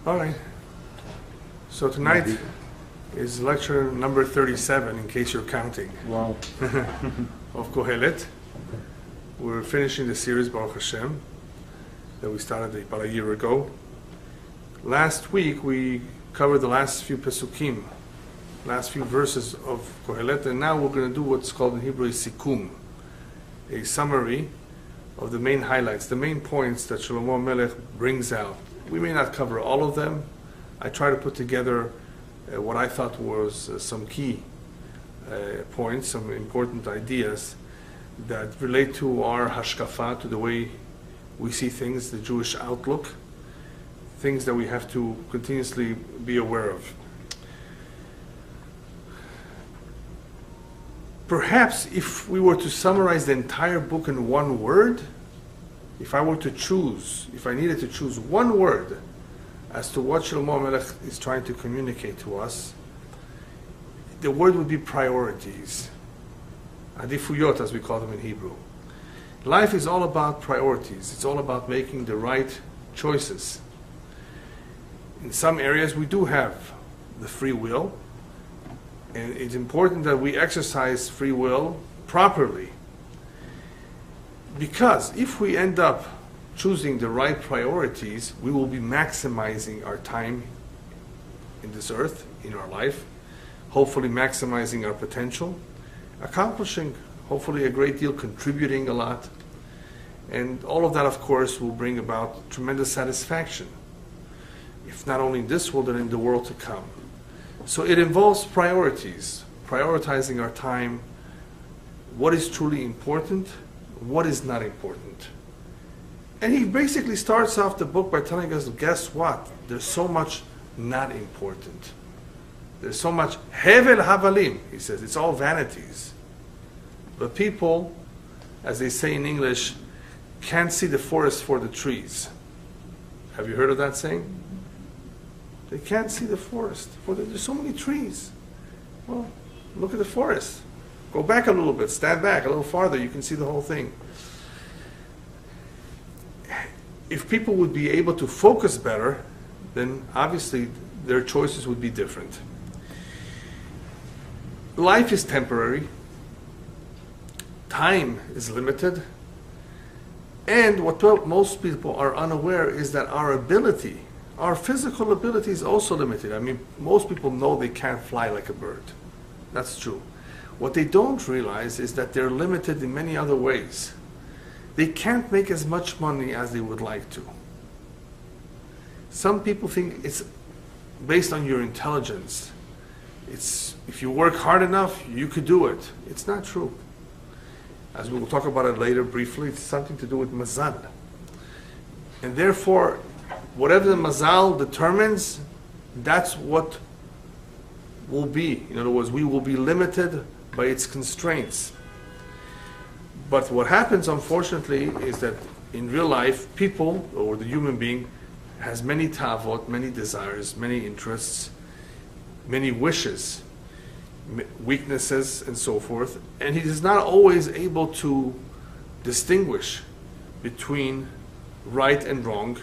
All right. So tonight is lecture number 37, in case you're counting. Wow. Of Kohelet. We're finishing the series, Baruch Hashem, that we started about a year ago. Last week we covered the last few pesukim, last few verses of Kohelet, and now we're going to do what's called in Hebrew a sikum, a summary of the main highlights, the main points that Shalom Melech brings out. We may not cover all of them. I try to put together what I thought was some key points, some important ideas that relate to our hashkafa, to the way we see things, the Jewish outlook, things that we have to continuously be aware of. Perhaps if we were to summarize the entire book in one word, if I needed to choose one word as to what Shlomo Melech is trying to communicate to us, the word would be priorities. Adifuyot, as we call them in Hebrew. Life is all about priorities. It's all about making the right choices. In some areas we do have the free will, and it's important that we exercise free will properly. Because if we end up choosing the right priorities, we will be maximizing our time in this earth, in our life, hopefully maximizing our potential, accomplishing hopefully a great deal, contributing a lot, and all of that, of course, will bring about tremendous satisfaction, if not only in this world, but in the world to come. So it involves priorities, prioritizing our time, what is truly important, what is not important. And he basically starts off the book by telling us, guess what? There's so much not important. There's so much hevel havalim, he says. It's all vanities. But people, as they say in English, can't see the forest for the trees. Have you heard of that saying? They can't see the forest. There's so many trees. Well, look at the forest. Go back a little bit, stand back a little farther, you can see the whole thing. If people would be able to focus better, then obviously their choices would be different. Life is temporary. Time is limited. And what most people are unaware is that our ability, our physical ability is also limited. I mean, most people know they can't fly like a bird. That's true. What they don't realize is that they're limited in many other ways. They can't make as much money as they would like to. Some people think it's based on your intelligence. If you work hard enough, you could do it. It's not true. As we will talk about it later briefly, it's something to do with mazal. And therefore, whatever the mazal determines, that's what will be. In other words, we will be limited by its constraints. But what happens, unfortunately, is that in real life, people, or the human being, has many tavot, many desires, many interests, many wishes, weaknesses, and so forth, and he is not always able to distinguish between right and wrong.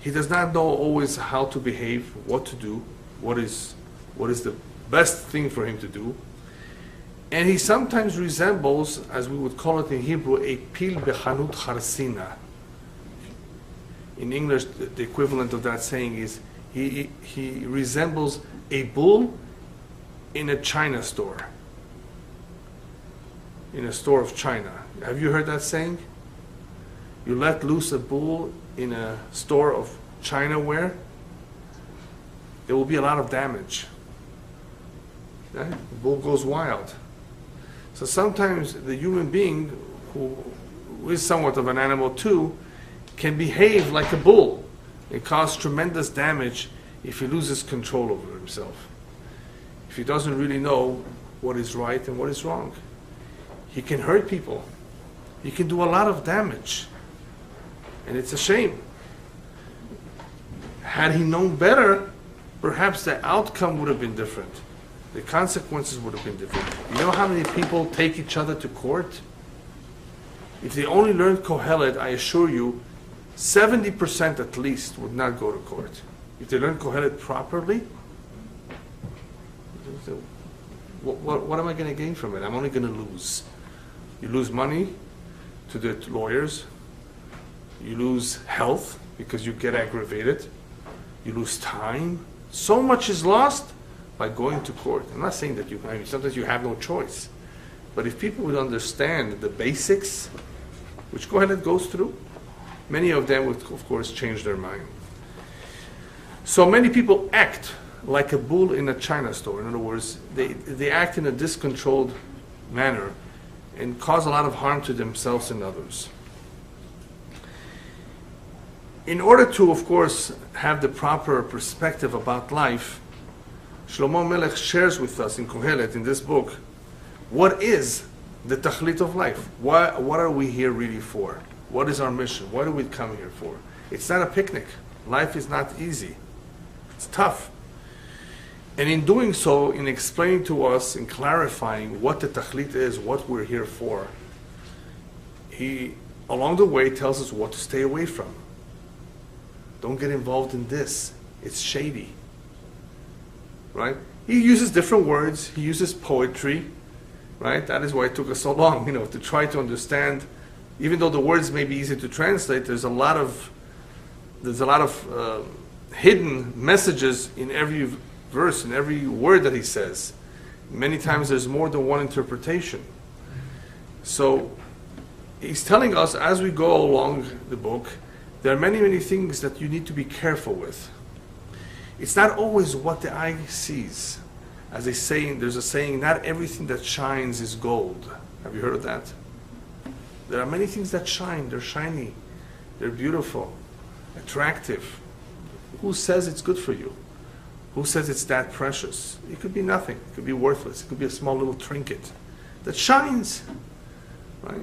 He does not know always how to behave, what to do, what is the best thing for him to do. And he sometimes resembles, as we would call it in Hebrew, a pil bechanut charsina. In English, the equivalent of that saying is, he resembles a bull in a China store. In a store of China. Have you heard that saying? You let loose a bull in a store of China ware, there will be a lot of damage. The bull goes wild. So sometimes the human being, who is somewhat of an animal too, can behave like a bull. It causes tremendous damage if he loses control over himself. If he doesn't really know what is right and what is wrong. He can hurt people. He can do a lot of damage. And it's a shame. Had he known better, perhaps the outcome would have been different. The consequences would have been different. You know how many people take each other to court? If they only learned Kohelet, I assure you, 70% at least would not go to court. if they learn Kohelet properly, what am I going to gain from it? I'm only going to lose. You lose money to the lawyers. You lose health because you get aggravated. You lose time. So much is lost by going to court. I'm not saying that sometimes you have no choice. But if people would understand the basics, which Kohelet goes through, many of them would, of course, change their mind. So many people act like a bull in a china store. In other words, they act in a discontrolled manner and cause a lot of harm to themselves and others. In order to, of course, have the proper perspective about life, Shlomo Melech shares with us in Kohelet, in this book, what is the Tachlit of life? What are we here really for? What is our mission? What do we come here for? It's not a picnic. Life is not easy. It's tough. And in doing so, in explaining to us, in clarifying what the Tachlit is, what we're here for, he, along the way, tells us what to stay away from. Don't get involved in this. It's shady. Right? He uses different words. He uses poetry. Right? That is why it took us so long, to try to understand. Even though the words may be easy to translate, there's a lot of hidden messages in every verse, in every word that he says. Many times there's more than one interpretation. So he's telling us as we go along the book, there are many, many things that you need to be careful with. It's not always what the eye sees. As they say, there's a saying, not everything that shines is gold. Have you heard of that? There are many things that shine. They're shiny. They're beautiful, attractive. Who says it's good for you? Who says it's that precious? It could be nothing. It could be worthless. It could be a small little trinket that shines. Right?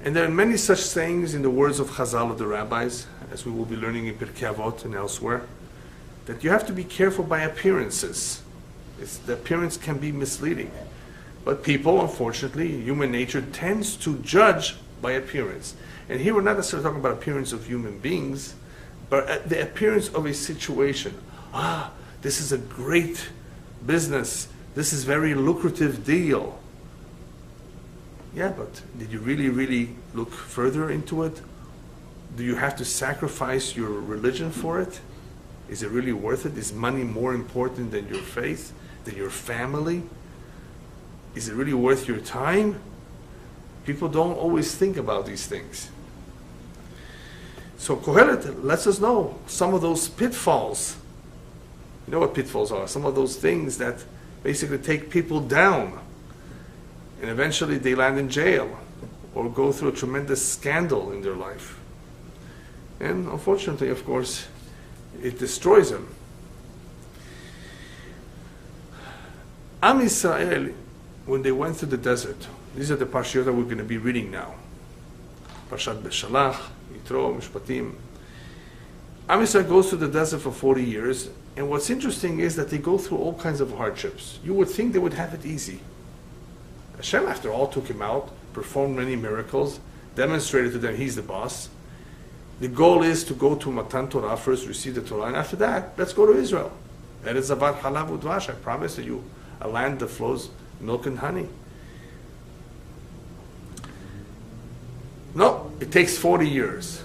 And there are many such sayings in the words of Chazal, of the rabbis, as we will be learning in Pirkei Avot and elsewhere, that you have to be careful by appearances. The appearance can be misleading. But people, unfortunately, human nature tends to judge by appearance. And here we're not necessarily talking about appearance of human beings, but the appearance of a situation. This is a great business. This is a very lucrative deal. Yeah, but did you really, really look further into it? Do you have to sacrifice your religion for it? Is it really worth it? Is money more important than your faith, than your family? Is it really worth your time? People don't always think about these things. So Kohelet lets us know some of those pitfalls. You know what pitfalls are? Some of those things that basically take people down. And eventually they land in jail or go through a tremendous scandal in their life. And unfortunately, of course, it destroys them. Am Yisrael, when they went through the desert, these are the Parshiot that we're going to be reading now. Parshat Mashaallah, Yitro, Mishpatim. Am Yisrael goes through the desert for 40 years, and what's interesting is that they go through all kinds of hardships. You would think they would have it easy. Hashem, after all, took him out, performed many miracles, demonstrated to them he's the boss. The goal is to go to Matan Torah, first receive the Torah, and after that, let's go to Israel. That is Zavat Halav Udvash, I promise you, a land that flows milk and honey. No, it takes 40 years.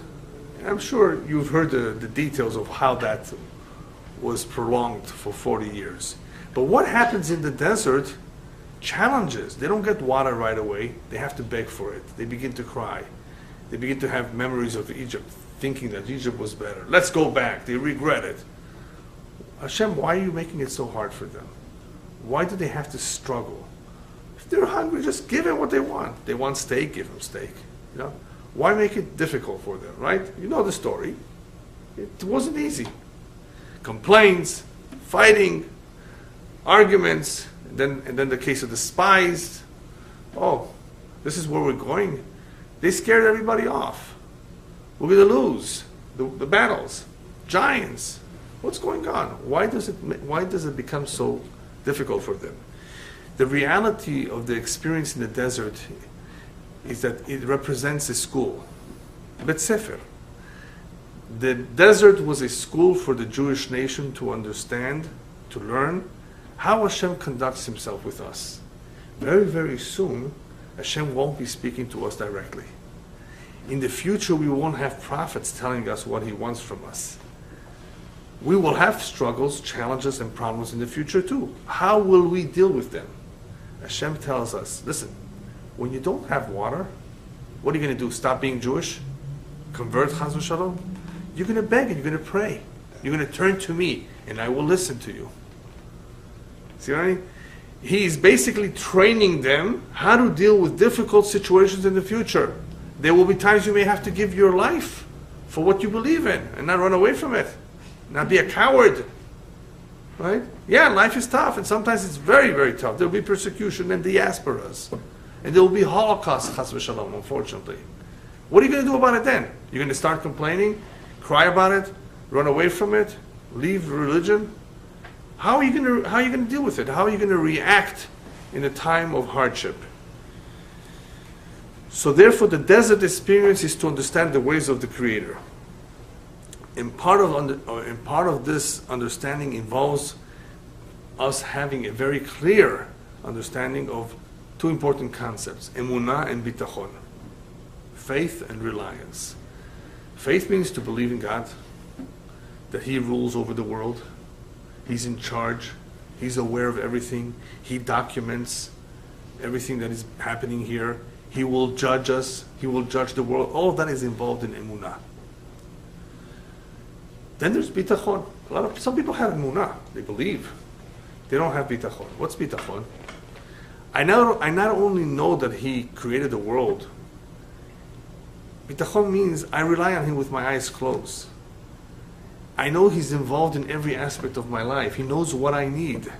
And I'm sure you've heard the details of how that was prolonged for 40 years. But what happens in the desert challenges. They don't get water right away. They have to beg for it. They begin to cry. They begin to have memories of Egypt, thinking that Egypt was better. Let's go back. They regret it. Hashem, why are you making it so hard for them? Why do they have to struggle? If they're hungry, just give them what they want. They want steak, give them steak. You know? Why make it difficult for them, right? You know the story. It wasn't easy. Complaints, fighting, arguments, and then the case of the spies. Oh, this is where we're going. They scared everybody off. We're going to lose the battles. Giants. What's going on? Why does it become so difficult for them? The reality of the experience in the desert is that it represents a school, Bet Sefer. The desert was a school for the Jewish nation to understand, to learn how Hashem conducts himself with us. Very, very soon, Hashem won't be speaking to us directly. In the future, we won't have prophets telling us what he wants from us. We will have struggles, challenges, and problems in the future too. How will we deal with them? Hashem tells us, listen, when you don't have water, what are you going to do? Stop being Jewish? Convert, chas v'shalom? You're going to beg and you're going to pray. You're going to turn to me, and I will listen to you. See what I mean? He's basically training them how to deal with difficult situations in the future. There will be times you may have to give your life for what you believe in and not run away from it. Not be a coward. Right? Yeah, life is tough, and sometimes it's very, very tough. There will be persecution and diasporas. And there will be Holocaust, chas v'shalom, unfortunately. What are you going to do about it then? You're going to start complaining, cry about it, run away from it, leave religion? How are you going to deal with it? How are you going to react in a time of hardship? So therefore, the desert experience is to understand the ways of the Creator. And part of this understanding involves us having a very clear understanding of two important concepts, emunah and bitachon, faith and reliance. Faith means to believe in God, that he rules over the world, he's in charge, he's aware of everything, he documents everything that is happening here, he will judge us, he will judge the world. All of that is involved in emunah. Then there's bitachon. Some people have emunah, they believe. They don't have bitachon. What's bitachon? I not only know that he created the world. Bitachon means I rely on him with my eyes closed. I know he's involved in every aspect of my life. He knows what I need,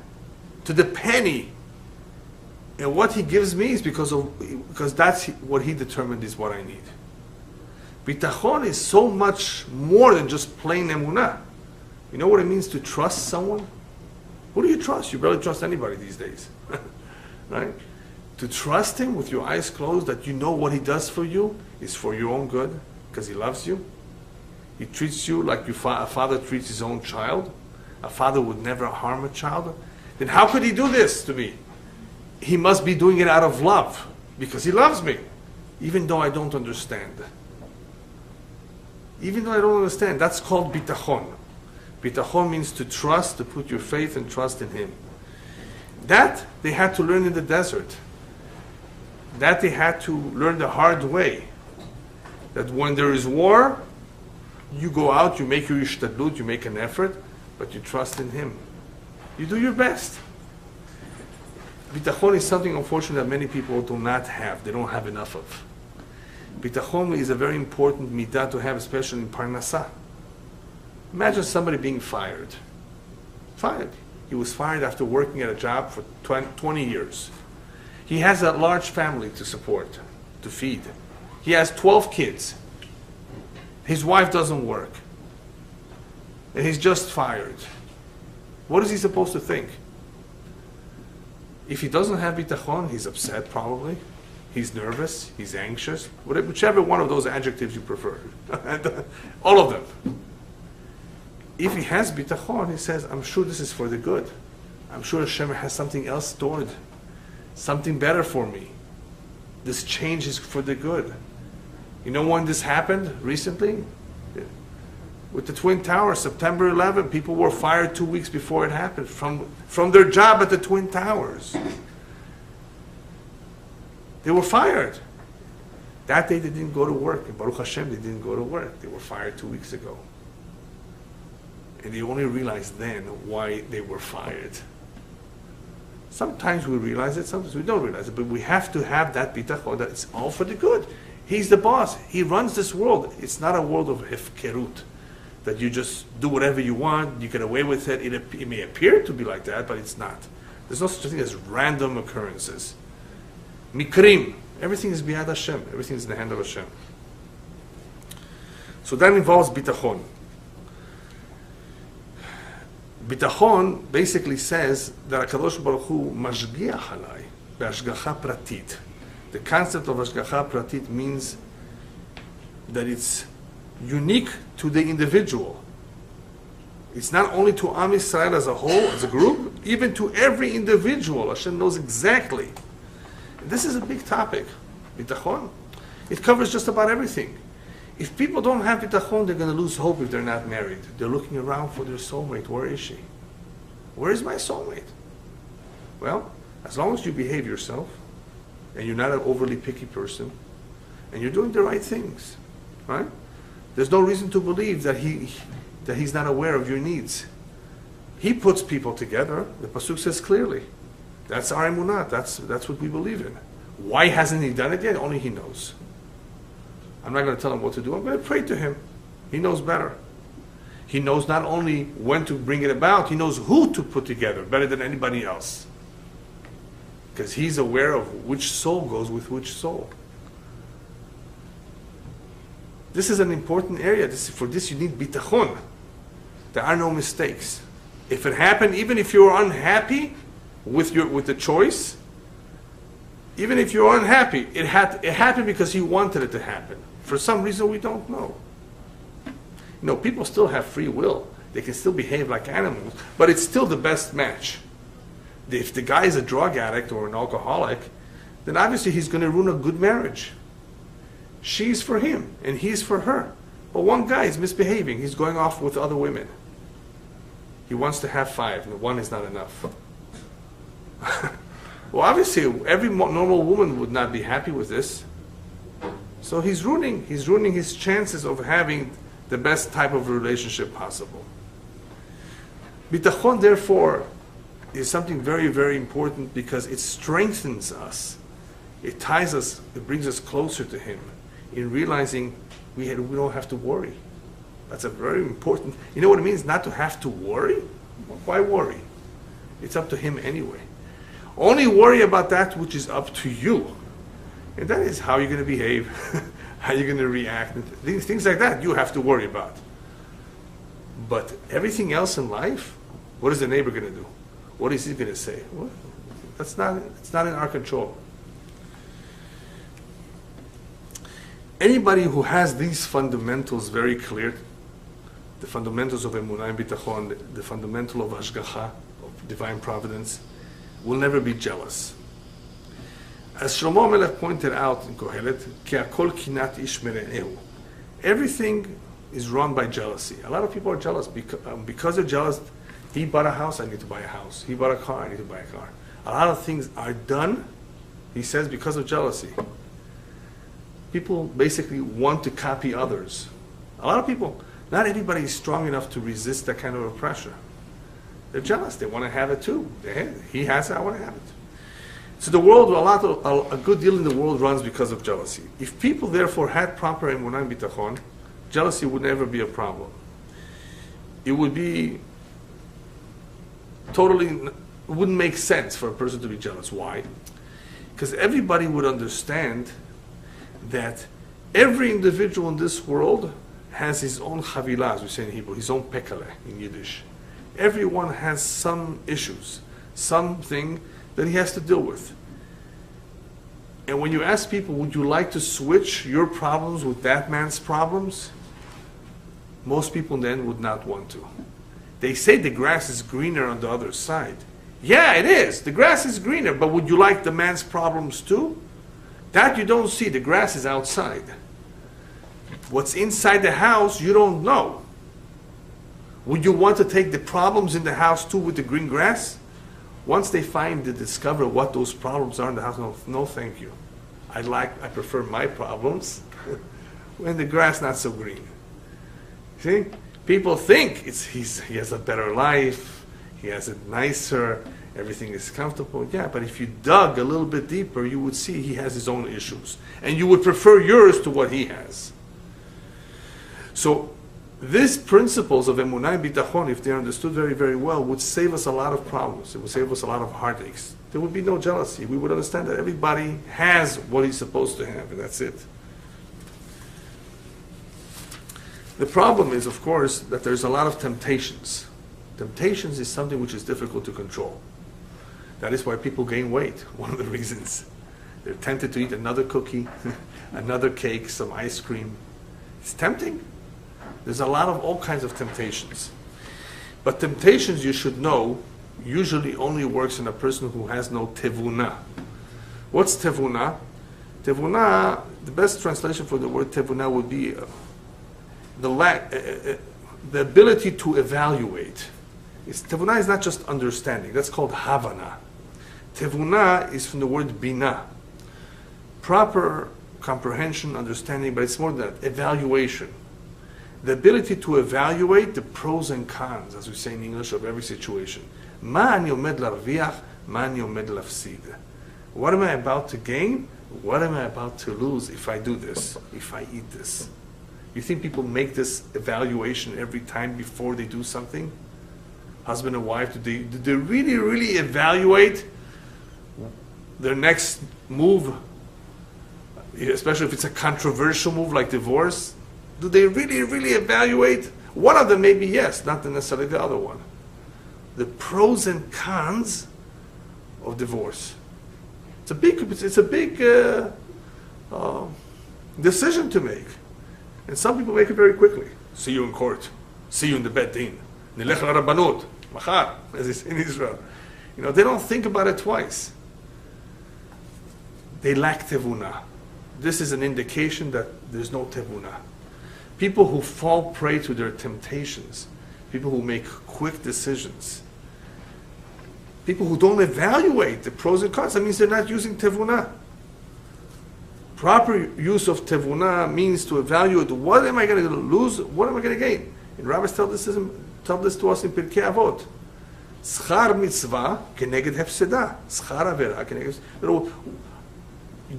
to the penny. And what he gives me is because that's what he determined is what I need. Bitachon is so much more than just plain emunah. You know what it means to trust someone? Who do you trust? You barely trust anybody these days. Right? To trust him with your eyes closed, that you know what he does for you is for your own good, because he loves you. He treats you like a father treats his own child. A father would never harm a child. Then how could he do this to me? He must be doing it out of love, because he loves me, even though I don't understand. Even though I don't understand, that's called bitachon. Bitachon means to trust, to put your faith and trust in him. That they had to learn in the desert. That they had to learn the hard way. That when there is war, you go out, you make your ishtadlut, you make an effort, but you trust in him. You do your best. Bitachon is something, unfortunately, that many people do not have. They don't have enough of. Bitachon is a very important midah to have, especially in parnasah. Imagine somebody being fired. Fired. He was fired after working at a job for 20 years. He has a large family to support, to feed. He has 12 kids. His wife doesn't work. And he's just fired. What is he supposed to think? If he doesn't have bitachon, he's upset probably. He's nervous, he's anxious, whichever one of those adjectives you prefer. All of them. If he has bitachon, he says, I'm sure this is for the good. I'm sure Hashem has something else stored, something better for me. This change is for the good. You know when this happened recently? With the Twin Towers, September 11, people were fired 2 weeks before it happened from their job at the Twin Towers. They were fired. That day they didn't go to work. And Baruch Hashem, they didn't go to work. They were fired 2 weeks ago. And they only realized then why they were fired. Sometimes we realize it, sometimes we don't realize it. But we have to have that bitachon, that it's all for the good. He's the boss. He runs this world. It's not a world of hefkerut, that you just do whatever you want, you get away with it. It may appear to be like that, but it's not. There's no such thing as random occurrences. Mikrim. Everything is biyad Hashem. Everything is in the hand of Hashem. So that involves bitachon. Bitachon basically says that HaKadosh Baruch Hu mashgiach alai be'ashgacha pratit. The concept of ashgacha pratit means that it's unique to the individual. It's not only to Am Yisrael as a whole, as a group, even to every individual. Hashem knows exactly. This is a big topic, bitachon. It covers just about everything. If people don't have bitachon, they're going to lose hope if they're not married. They're looking around for their soulmate. Where is she? Where is my soulmate? Well, as long as you behave yourself, and you're not an overly picky person, and you're doing the right things, right? There's no reason to believe that he's not aware of your needs. He puts people together. The pasuk says clearly. That's our emunah. That's what we believe in. Why hasn't he done it yet? Only he knows. I'm not going to tell him what to do. I'm going to pray to him. He knows better. He knows not only when to bring it about, he knows who to put together better than anybody else. Because he's aware of which soul goes with which soul. This is an important area. For this you need bitachon. There are no mistakes. If it happened, even if you're unhappy with the choice, even if you're unhappy, it happened because he wanted it to happen. For some reason we don't know. You know, people still have free will. They can still behave like animals, but it's still the best match. If the guy is a drug addict or an alcoholic, then obviously he's going to ruin a good marriage. She's for him, and he's for her. But one guy is misbehaving. He's going off with other women. He wants to have 5, and 1 is not enough. Well, obviously, every normal woman would not be happy with this. So he's ruining his chances of having the best type of relationship possible. Bitachon, therefore, is something very, very important because it strengthens us. It ties us, it brings us closer to him in realizing we don't have to worry. That's a very important, you know what it means not to have to worry? Why worry? It's up to him anyway. Only worry about that which is up to you. And that is how you're going to behave, how you're going to react, things like that you have to worry about. But everything else in life, what is the neighbor going to do? What is he going to say? Well, it's not in our control. Anybody who has these fundamentals very clear, the fundamentals of emunah and bitachon, the fundamental of hashgacha, of divine providence, will never be jealous. As Shlomo Melech pointed out in Kohelet, ki hakol kinat ish mere'ehu. Everything is run by jealousy. A lot of people are jealous because they're jealous. He bought a house, I need to buy a house. He bought a car, I need to buy a car. A lot of things are done, he says, because of jealousy. People basically want to copy others. A lot of people, not everybody is strong enough to resist that kind of a pressure. They're jealous. They want to have it too. He has it, I want to have it. So the world, a good deal in the world runs because of jealousy. If people therefore had proper emunah and bitachon, jealousy would never be a problem. It would be it wouldn't make sense for a person to be jealous. Why? Because everybody would understand that every individual in this world has his own chavilah, as we say in Hebrew, his own pekale in Yiddish. Everyone has some issues, something that he has to deal with. And when you ask people, would you like to switch your problems with that man's problems? Most people then would not want to. They say the grass is greener on the other side. Yeah, it is. The grass is greener, but would you like the man's problems too? That you don't see. The grass is outside. What's inside the house, you don't know. Would you want to take the problems in the house too with the green grass? Once they discover what those problems are in the house, no thank you. I prefer my problems when the grass not so green. See? People think he has a better life, he has it nicer, everything is comfortable. Yeah, but if you dug a little bit deeper, you would see he has his own issues. And you would prefer yours to what he has. So these principles of emunah and bitachon, if they're understood very, very well, would save us a lot of problems. It would save us a lot of heartaches. There would be no jealousy. We would understand that everybody has what he's supposed to have, and that's it. The problem is, of course, that there's a lot of temptations. Temptations is something which is difficult to control. That is why people gain weight, one of the reasons. They're tempted to eat another cookie, another cake, some ice cream. It's tempting. There's a lot of all kinds of temptations. But temptations, you should know, usually only works in a person who has no tevuna. What's tevuna? Tevuna, the best translation for the word tevuna would be the ability to evaluate. Tevuna is not just understanding. That's called havana. Tevuna is from the word bina. Proper comprehension, understanding, but it's more than that, evaluation. The ability to evaluate the pros and cons, as we say in English, of every situation. Ma ani omed larviach, ma ani omed lafsid. What am I about to gain? What am I about to lose if I do this, if I eat this? You think people make this evaluation every time before they do something? Husband and wife, do they really, really evaluate their next move? Especially if it's a controversial move like divorce. Do they really, really evaluate? One of them maybe yes, not necessarily the other one. The pros and cons of divorce. It's a big decision to make. And some people make it very quickly. See you in court. See you in the Bet Din. Nilech Rabbanut. Machar, as it's in Israel. You know, they don't think about it twice. They lack tevuna. This is an indication that there's no tevuna. People who fall prey to their temptations, people who make quick decisions, people who don't evaluate the pros and cons, that means they're not using tevuna. Proper use of tevuna means to evaluate what am I going to lose, what am I going to gain. And rabbis tell this to us in Pirkei Avot. Schar mitzvah keneged hefseda. Schar avera keneged.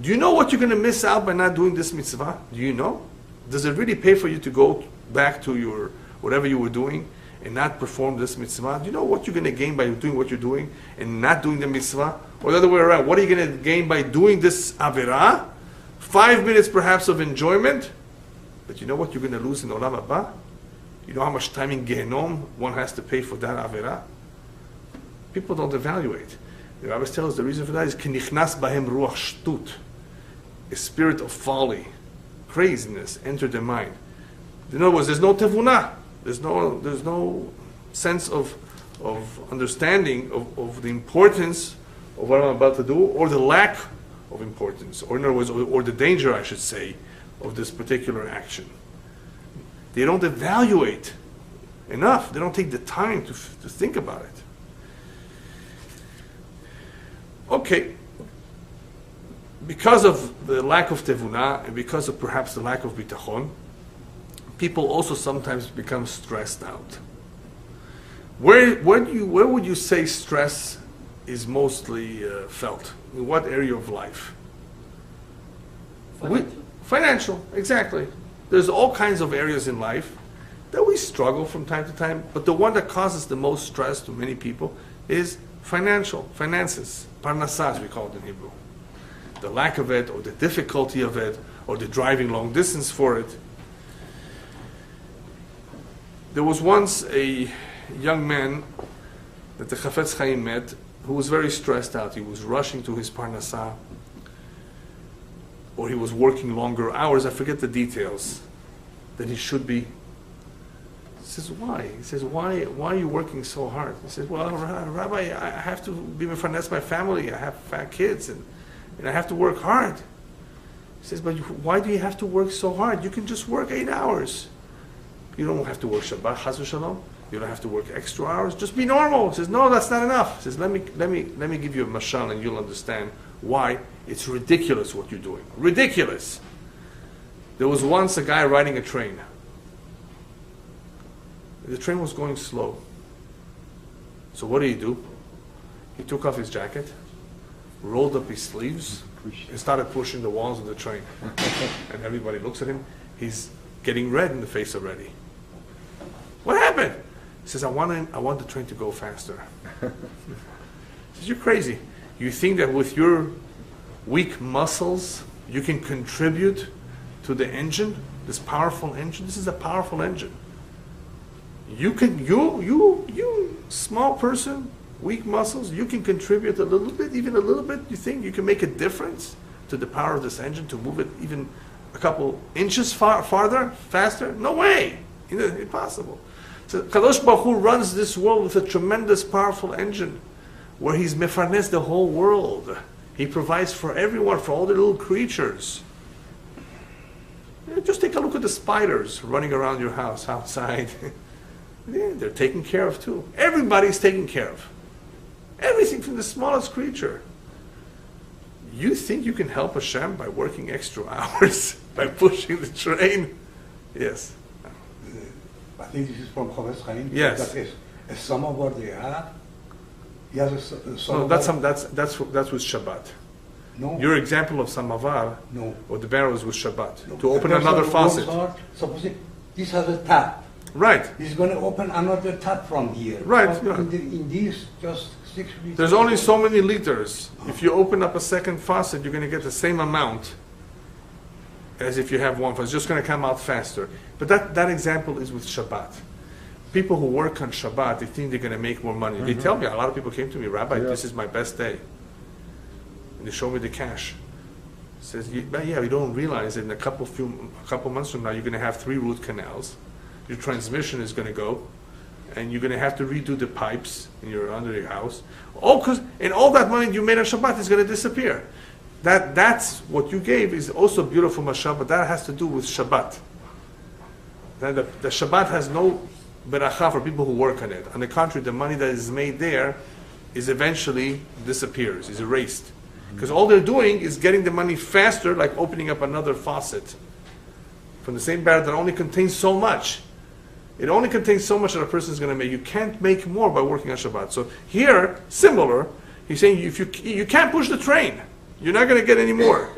Do you know what you're going to miss out by not doing this mitzvah? Do you know? Does it really pay for you to go back to your whatever you were doing and not perform this mitzvah? Do you know what you're going to gain by doing what you're doing and not doing the mitzvah? Or the other way around, what are you going to gain by doing this avera? 5 minutes perhaps of enjoyment, but you know what you're going to lose in Olam Haba? You know how much time in Gehenom one has to pay for that avera? People don't evaluate. The rabbis tell us the reason for that is kenichnas bahem ruach shtut, a spirit of folly, craziness entered their mind. In other words, there's no tevuna. There's no sense of understanding of the importance of what I'm about to do, or the lack of importance, or in other words, or the danger, I should say, of this particular action. They don't evaluate enough. They don't take the time to think about it. Okay. Because of the lack of tevuna, and because of perhaps the lack of bitachon, people also sometimes become stressed out. Where would you say stress is mostly felt? In what area of life? Financial, exactly. There's all kinds of areas in life that we struggle from time to time, but the one that causes the most stress to many people is finances, parnassah, as we call it in Hebrew. The lack of it, or the difficulty of it, or the driving long distance for it. There was once a young man that the Chafetz Chaim met who was very stressed out. He was rushing to his parnassah, or he was working longer hours. I forget the details than he should be. He says, why? He says, why are you working so hard? He says, well, Rabbi, I have to be mefarnes my family. I have fat kids, and I have to work hard. He says, but why do you have to work so hard? You can just work 8 hours. You don't have to work Shabbat, Chas v'Shalom. You don't have to work extra hours. Just be normal. He says, no, that's not enough. He says, let me give you a mashal and you'll understand why it's ridiculous what you're doing. Ridiculous. There was once a guy riding a train. The train was going slow. So what did he do? He took off his jacket, rolled up his sleeves, and started pushing the walls of the train. And everybody looks at him. He's getting red in the face already. What happened? He says, I want the train to go faster. He says, you're crazy. You think that with your weak muscles, you can contribute to the engine, this powerful engine? This is a powerful engine. You small person, weak muscles, you can contribute a little bit, even a little bit. You think you can make a difference to the power of this engine, to move it even a couple inches farther, faster? No way. Impossible. So Kadosh Baruch Hu runs this world with a tremendous, powerful engine, where He's mefarnes the whole world. He provides for everyone, for all the little creatures. Just take a look at the spiders running around your house outside. They're taken care of too. Everybody's taken care of. Everything from the smallest creature. You think you can help Hashem by working extra hours, by pushing the train? Yes. I think this is from Chovetz Chaim. Yes. That is a samovar they have. He has a No, samovar. that's with Shabbat. No. Your example of samavar No. or the barrel is with Shabbat. No. To open A person another works faucet. hard, supposing this has a tap. Right. He's going to open another tap from here. Right, But yeah. in these, just 6 liters. There's only so many liters. If you open up a second faucet, you're going to get the same amount as if you have one faucet. It's just going to come out faster. But that example is with Shabbat. People who work on Shabbat, they think they're going to make more money. They tell me, a lot of people came to me, Rabbi, this is my best day. And they show me the cash. Says, yeah, you don't realize that in a couple months from now, you're going to have 3 root canals. Your transmission is going to go, and you're going to have to redo the pipes under your house. And all that money you made on Shabbat is going to disappear. That's what you gave is also beautiful mashal, but that has to do with Shabbat. The Shabbat has no beracha for people who work on it. On the contrary, the money that is made there is eventually disappears, is erased. Because all they're doing is getting the money faster, like opening up another faucet from the same barrel that only contains so much. It only contains so much that a person is going to make. You can't make more by working on Shabbat. So here, similar, he's saying if you can't push the train. You're not going to get any more.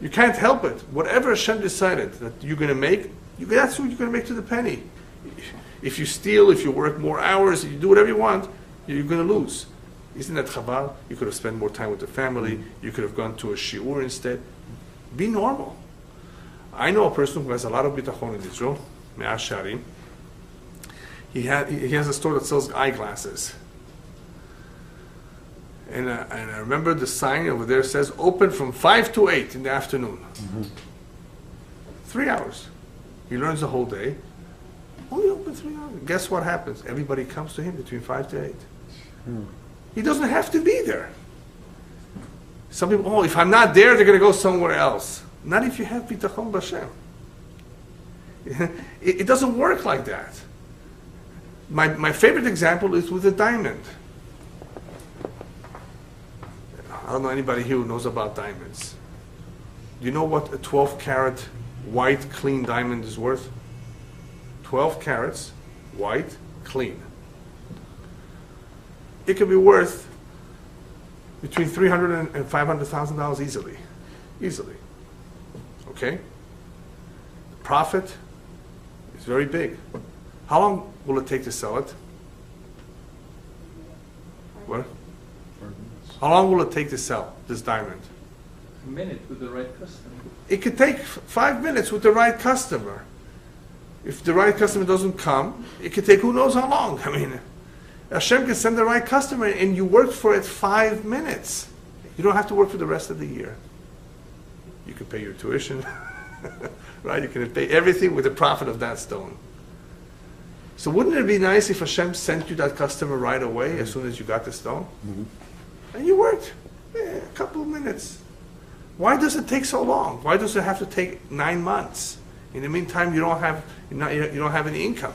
You can't help it. Whatever Hashem decided that you're going to make, that's what you're going to make to the penny. If you steal, if you work more hours, if you do whatever you want, you're going to lose. Isn't that chabal? You could have spent more time with the family. You could have gone to a shiur instead. Be normal. I know a person who has a lot of bitachon in Israel, Me'ah Sharim. He has a store that sells eyeglasses. And I remember the sign over there says, open from 5 to 8 in the afternoon. 3 hours. He learns the whole day. Only open 3 hours. Guess what happens? Everybody comes to him between 5 to 8. He doesn't have to be there. Some people, if I'm not there, they're going to go somewhere else. Not if you have bitachon b'Hashem. It doesn't work like that. My favorite example is with a diamond. I don't know anybody here who knows about diamonds. Do you know what a 12-carat white, clean diamond is worth? 12 carats, white, clean. It could be worth between $300,000 and $500,000 easily. Easily. Okay? The profit is very big. How long will it take to sell it? What? How long will it take to sell this diamond? A minute with the right customer. It could take 5 minutes with the right customer. If the right customer doesn't come, it could take who knows how long. I mean, Hashem can send the right customer and you worked for it 5 minutes. You don't have to work for the rest of the year. You can pay your tuition, right? You can pay everything with the profit of that stone. So wouldn't it be nice if Hashem sent you that customer right away as soon as you got the stone? And you worked a couple of minutes. Why does it take so long? Why does it have to take 9 months? In the meantime, you don't have any income.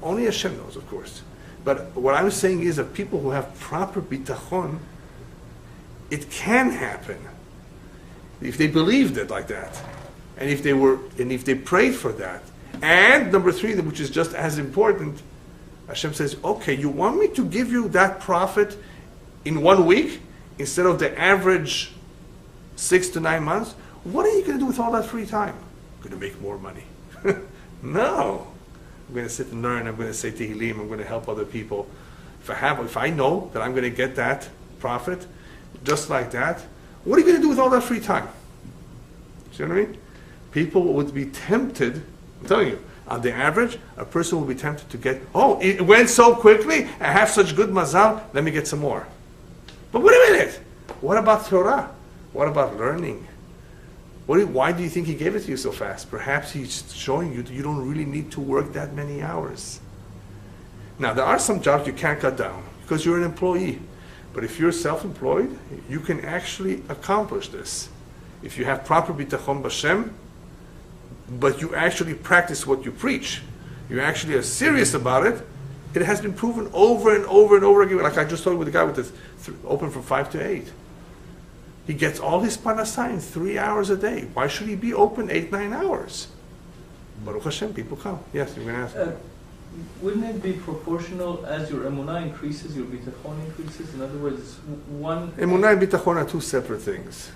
Only Hashem knows, of course. But what I'm saying is that people who have proper bitachon, it can happen if they believed it like that, and if they prayed for that. And number 3, which is just as important, Hashem says, okay, you want me to give you that profit in 1 week instead of the average 6 to 9 months? What are you going to do with all that free time? I'm going to make more money. No. I'm going to sit and learn. I'm going to say Tehillim. I'm going to help other people. If I know that I'm going to get that profit, just like that, what are you going to do with all that free time? See what I mean? People would be tempted, I'm telling you, on the average, a person will be tempted to get, it went so quickly, I have such good mazal, let me get some more. But wait a minute, what about Torah? What about learning? Why do you think he gave it to you so fast? Perhaps he's showing you that you don't really need to work that many hours. Now, there are some jobs you can't cut down because you're an employee. But if you're self-employed, you can actually accomplish this. If you have proper bitachon b'Shem, but you actually practice what you preach, you actually are serious about it, it has been proven over and over and over again. Like I just told you with the guy with this open from 5 to 8. He gets all his parnassah in 3 hours a day. Why should he be open 8, 9 hours? Baruch Hashem, people come. Yes, you're going to ask. Wouldn't it be proportional as your emunah increases, your bitachon increases? In other words, one... Emunah and bitachon are two separate things.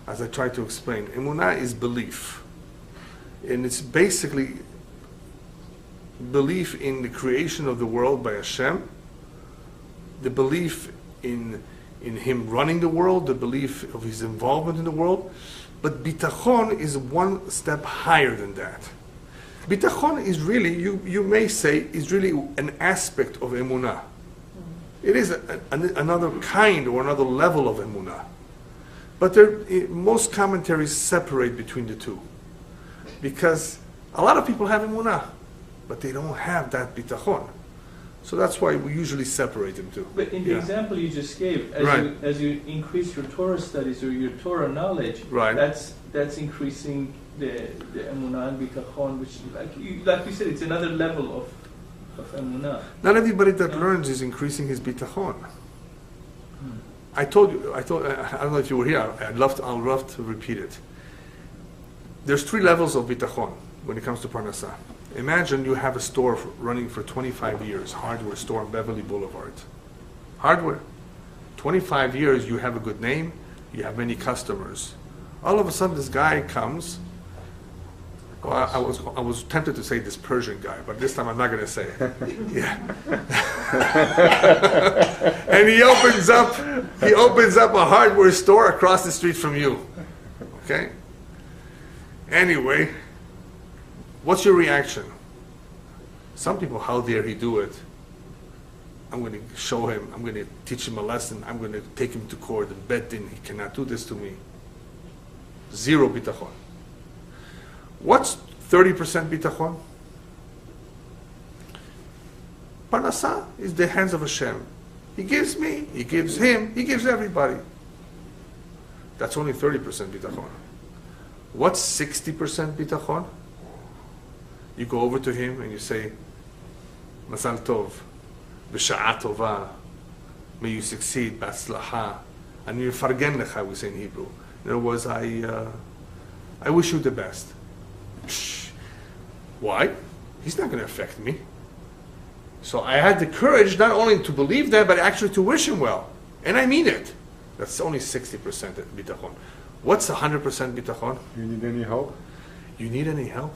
As I tried to explain, emunah is belief. And it's basically belief in the creation of the world by Hashem, the belief in Him running the world, the belief of His involvement in the world. But bitachon is one step higher than that. Bitachon is really, you may say, is really an aspect of emunah. It is another kind or another level of emunah. But most commentaries separate between the two. Because a lot of people have emunah, but they don't have that bitachon. So that's why we usually separate them too. But in the example you just gave, as you increase your Torah studies or your Torah knowledge, that's increasing the emunah and bitachon, which, like you said, it's another level of emunah. Not everybody that learns is increasing his bitachon. I told you, I don't know if you were here, I'll love to repeat it. There's 3 levels of bitachon when it comes to parnassah. Imagine you have a store running for 25 years, hardware store on Beverly Boulevard. Hardware. 25 years, you have a good name, you have many customers. All of a sudden, this guy comes. Well, I was tempted to say this Persian guy, but this time I'm not going to say it. Yeah. And he opens up a hardware store across the street from you. Okay? Anyway, what's your reaction? Some people, how dare he do it? I'm going to show him, I'm going to teach him a lesson, I'm going to take him to court and bet in he cannot do this to me. 0 bitachon. What's 30% bitachon? Parnassah is the hands of Hashem. He gives me, He gives him, He gives everybody. That's only 30% bitachon. What's 60% bitachon? You go over to him and you say, Mazal Tov, B'sha'a Tova, may you succeed, B'atzlaha, and you fargen lecha, we say in Hebrew. In other words, I wish you the best. Psh. Why? He's not going to affect me. So I had the courage not only to believe that, but actually to wish him well. And I mean it. That's only 60% bitachon. What's 100% bitachon? You need any help? You need any help?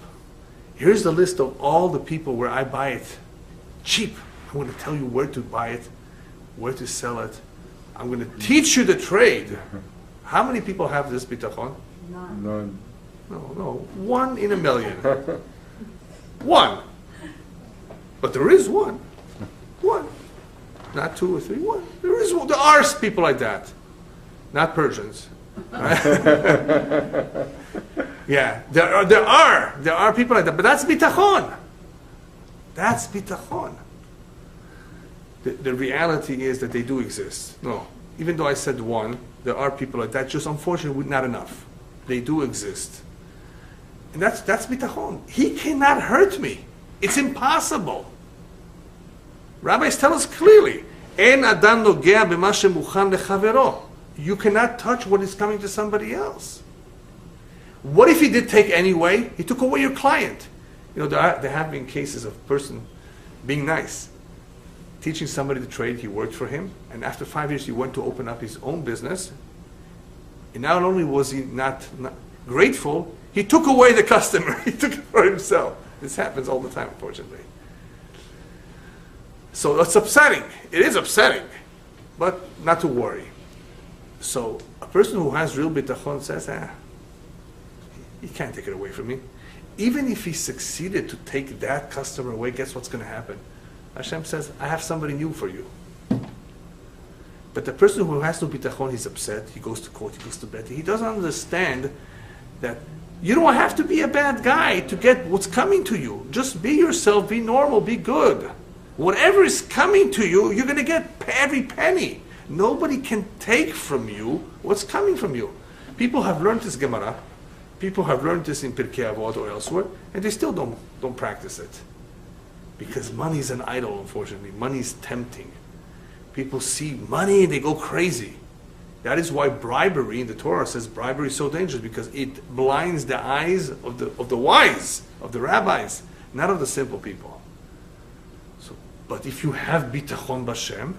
Here's the list of all the people where I buy it cheap. I'm going to tell you where to buy it, where to sell it. I'm going to teach you the trade. How many people have this bitachon? None. No, 1 in a million. 1. But there is one. 1. Not 2 or 3, 1. There are people like that. Not Persians. Yeah, there are people like that, but that's bitachon. That's bitachon. The reality is that they do exist. No, even though I said 1, there are people like that. Just unfortunately, not enough. They do exist, and that's bitachon. He cannot hurt me. It's impossible. Rabbis tell us clearly, "En adam nogea b'ma shemuchan lechavero." You cannot touch what is coming to somebody else. What if he did take anyway? He took away your client. You know, there have been cases of a person being nice, teaching somebody the trade, he worked for him, and after 5 years he went to open up his own business, and not only was he not grateful, he took away the customer. He took it for himself. This happens all the time, unfortunately. So it's upsetting. It is upsetting, but not to worry. So a person who has real bitachon says, he can't take it away from me. Even if he succeeded to take that customer away, guess what's going to happen? Hashem says, I have somebody new for you. But the person who has no bitachon, he's upset, he goes to court, he goes to bed. He doesn't understand that you don't have to be a bad guy to get what's coming to you. Just be yourself, be normal, be good. Whatever is coming to you, you're going to get every penny. Nobody can take from you what's coming from you. People have learned this Gemara. People have learned this in Pirkei Avot or elsewhere, and they still don't practice it. Because money is an idol, unfortunately. Money is tempting. People see money and they go crazy. That is why bribery in the Torah says bribery is so dangerous, because it blinds the eyes of the wise, of the rabbis, not of the simple people. So, but if you have bitachon b'Hashem,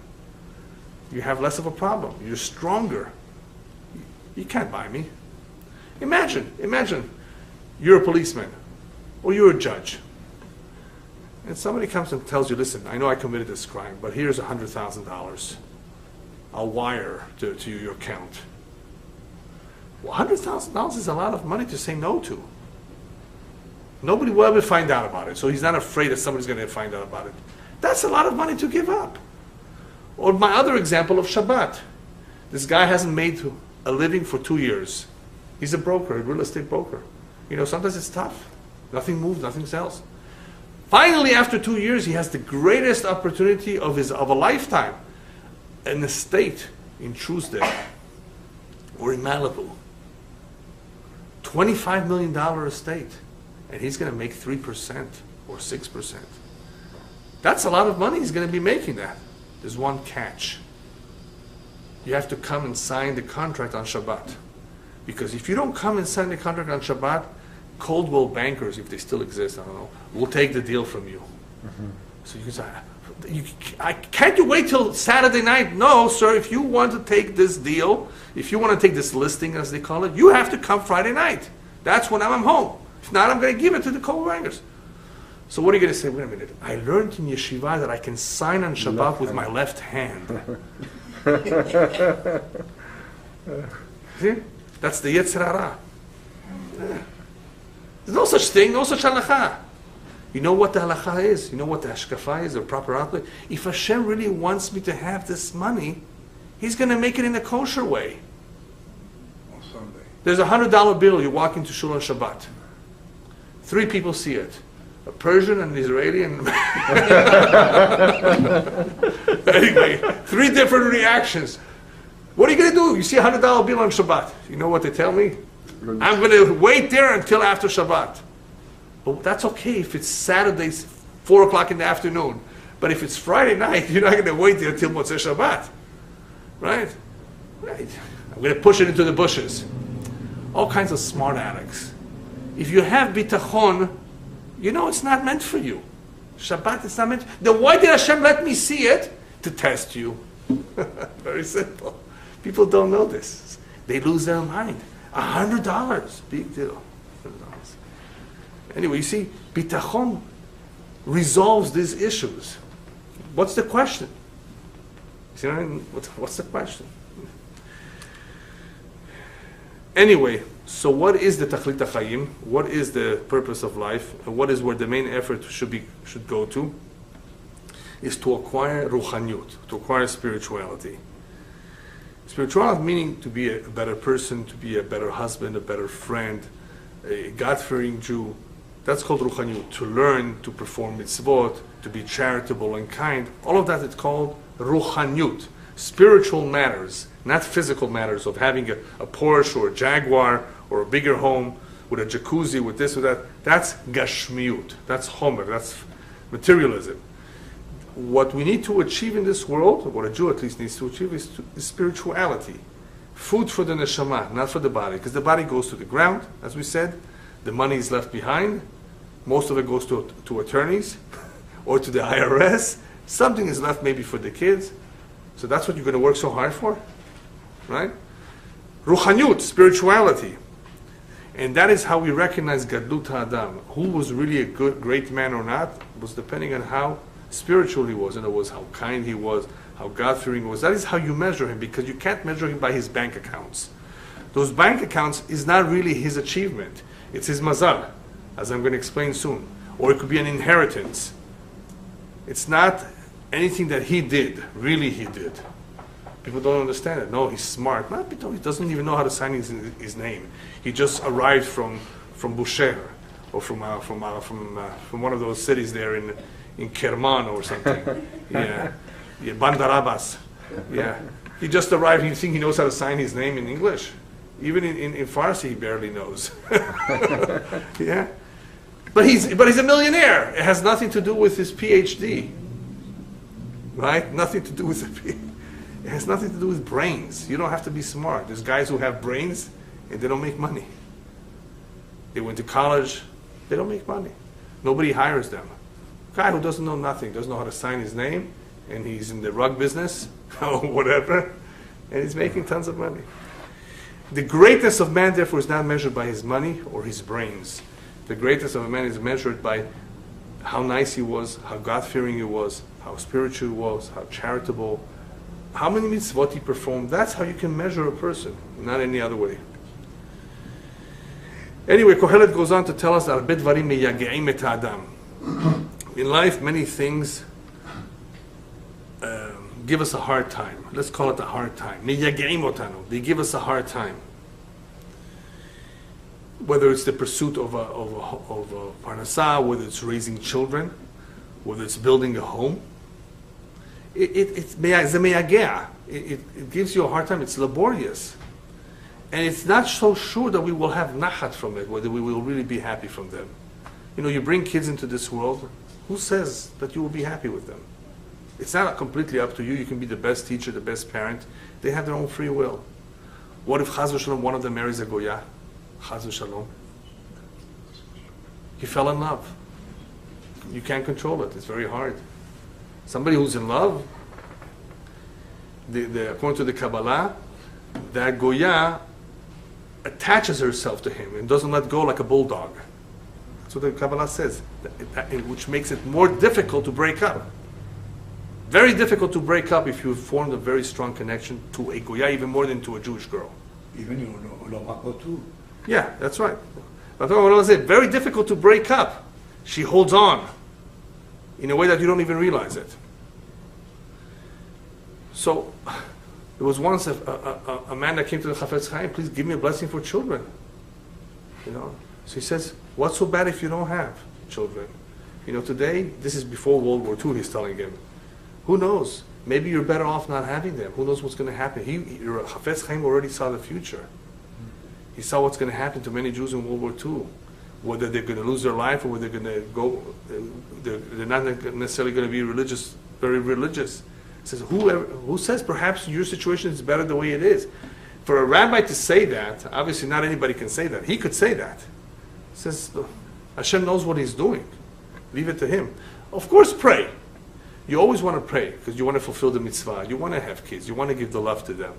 you have less of a problem. You're stronger. You can't buy me. Imagine, you're a policeman, or you're a judge, and somebody comes and tells you, listen, I know I committed this crime, but here's $100,000. I'll wire to your account. Well, $100,000 is a lot of money to say no to. Nobody will ever find out about it, so he's not afraid that somebody's going to find out about it. That's a lot of money to give up. Or my other example of Shabbat. This guy hasn't made a living for 2 years. He's a broker, a real estate broker. You know, sometimes it's tough. Nothing moves, nothing sells. Finally, after 2 years, he has the greatest opportunity of a lifetime. An estate in Truesdale or in Malibu. $25 million estate. And he's going to make 3% or 6%. That's a lot of money he's going to be making that. There's one catch. You have to come and sign the contract on Shabbat. Because if you don't come and sign the contract on Shabbat, Coldwell bankers, if they still exist, I don't know, will take the deal from you. Mm-hmm. So you can say, can't you wait till Saturday night? No, sir, if you want to take this deal, if you want to take this listing, as they call it, you have to come Friday night. That's when I'm home. If not, I'm going to give it to the Coldwell bankers. So what are you going to say? Wait a minute. I learned in yeshiva that I can sign on Shabbat with my left hand. See? That's the Yetzer Hara. There's no such thing, no such halacha. You know what the halacha is? You know what the hashkafa is, the proper outlet? If Hashem really wants me to have this money, He's going to make it in a kosher way. On Sunday. There's a $100 bill, you walk into Shul on Shabbat. 3 people see it. A Persian, an Israeli, and... Anyway, 3 different reactions. What are you going to do? You see a $100 bill on Shabbat. You know what they tell me? I'm going to wait there until after Shabbat. But that's okay if it's Saturday, 4 o'clock in the afternoon. But if it's Friday night, you're not going to wait there until Motzei Shabbat. Right? Right. I'm going to push it into the bushes. All kinds of smart addicts. If you have bitachon, you know it's not meant for you. Shabbat is not meant. Then why did Hashem let me see it? To test you. Very simple. People don't know this. They lose their mind. $100. Big deal. $100. Anyway, you see, bitachon resolves these issues. What's the question? See what I mean? What's the question? Anyway, so what is the tachlit hachayim? What is the purpose of life? And what is where the main effort should go to? Is to acquire ruchaniut, to acquire spirituality. Spirituality meaning to be a better person, to be a better husband, a better friend, a God-fearing Jew. That's called ruchaniut. To learn, to perform mitzvot, to be charitable and kind. All of that is called ruchaniut. Spiritual matters, not physical matters of having a Porsche or a Jaguar or a bigger home with a jacuzzi, with this or that. That's gashmiut. That's homer. That's materialism. What we need to achieve in this world, what a Jew at least needs to achieve, is spirituality. Food for the neshama, not for the body. Because the body goes to the ground, as we said. The money is left behind. Most of it goes to attorneys or to the IRS. Something is left maybe for the kids. So that's what you're going to work so hard for? Right? Ruchaniut, spirituality. And that is how we recognize Gadlut HaAdam. Who was really a great man or not was depending on how spiritual he was. In other words, how kind he was, how God-fearing he was. That is how you measure him, because you can't measure him by his bank accounts. Those bank accounts is not really his achievement. It's his mazal, as I'm going to explain soon. Or it could be an inheritance. It's not anything that he did, really he did. People don't understand it. No, he's smart. No, he doesn't even know how to sign his name. He just arrived from Bushehr, or from one of those cities there in Kerman or something. Yeah, Bandar Abbas. Yeah, he just arrived. You think he knows how to sign his name in English? Even in Farsi, he barely knows. Yeah, but he's a millionaire. It has nothing to do with his PhD, right? Nothing to do with it has nothing to do with brains. You don't have to be smart. There's guys who have brains and they don't make money. They went to college, they don't make money. Nobody hires them. A guy who doesn't know nothing, doesn't know how to sign his name, and he's in the rug business or whatever, and he's making tons of money. The greatness of man, therefore, is not measured by his money or his brains. The greatness of a man is measured by how nice he was, how God-fearing he was, how spiritual he was, how charitable, how many mitzvot he performed. That's how you can measure a person, not any other way. Anyway, Kohelet goes on to tell us that in life, many things give us a hard time. Let's call it a hard time. They give us a hard time. Whether it's the pursuit of a parnasah, whether it's raising children, whether it's building a home. It gives you a hard time. It's laborious. And it's not so sure that we will have nachat from it, whether we will really be happy from them. You know, you bring kids into this world, who says that you will be happy with them? It's not completely up to you. You can be the best teacher, the best parent. They have their own free will. What if Chaz v'Shalom, one of them marries a Goya? Chaz v'Shalom. He fell in love. You can't control it. It's very hard. Somebody who's in love, according to the Kabbalah, that Goya attaches herself to him and doesn't let go like a bulldog. That's what the Kabbalah says, which makes it more difficult to break up. Very difficult to break up if you've formed a very strong connection to a Goya, even more than to a Jewish girl. Even in Olam too. Yeah, that's right. But what I say, very difficult to break up. She holds on in a way that you don't even realize it. So, there was once a man that came to the Chafetz Chaim, please give me a blessing for children. You know, so he says, what's so bad if you don't have children? You know, today, this is before World War II, he's telling him. Who knows? Maybe you're better off not having them. Who knows what's going to happen? Chafetz Chaim already saw the future. He saw what's going to happen to many Jews in World War II. Whether they're going to lose their life or whether they're going to go, they're not necessarily going to be religious, very religious. He says, who says perhaps your situation is better the way it is? For a rabbi to say that, obviously not anybody can say that. He could say that. He says, Hashem knows what he's doing. Leave it to him. Of course, pray. You always want to pray because you want to fulfill the mitzvah. You want to have kids. You want to give the love to them.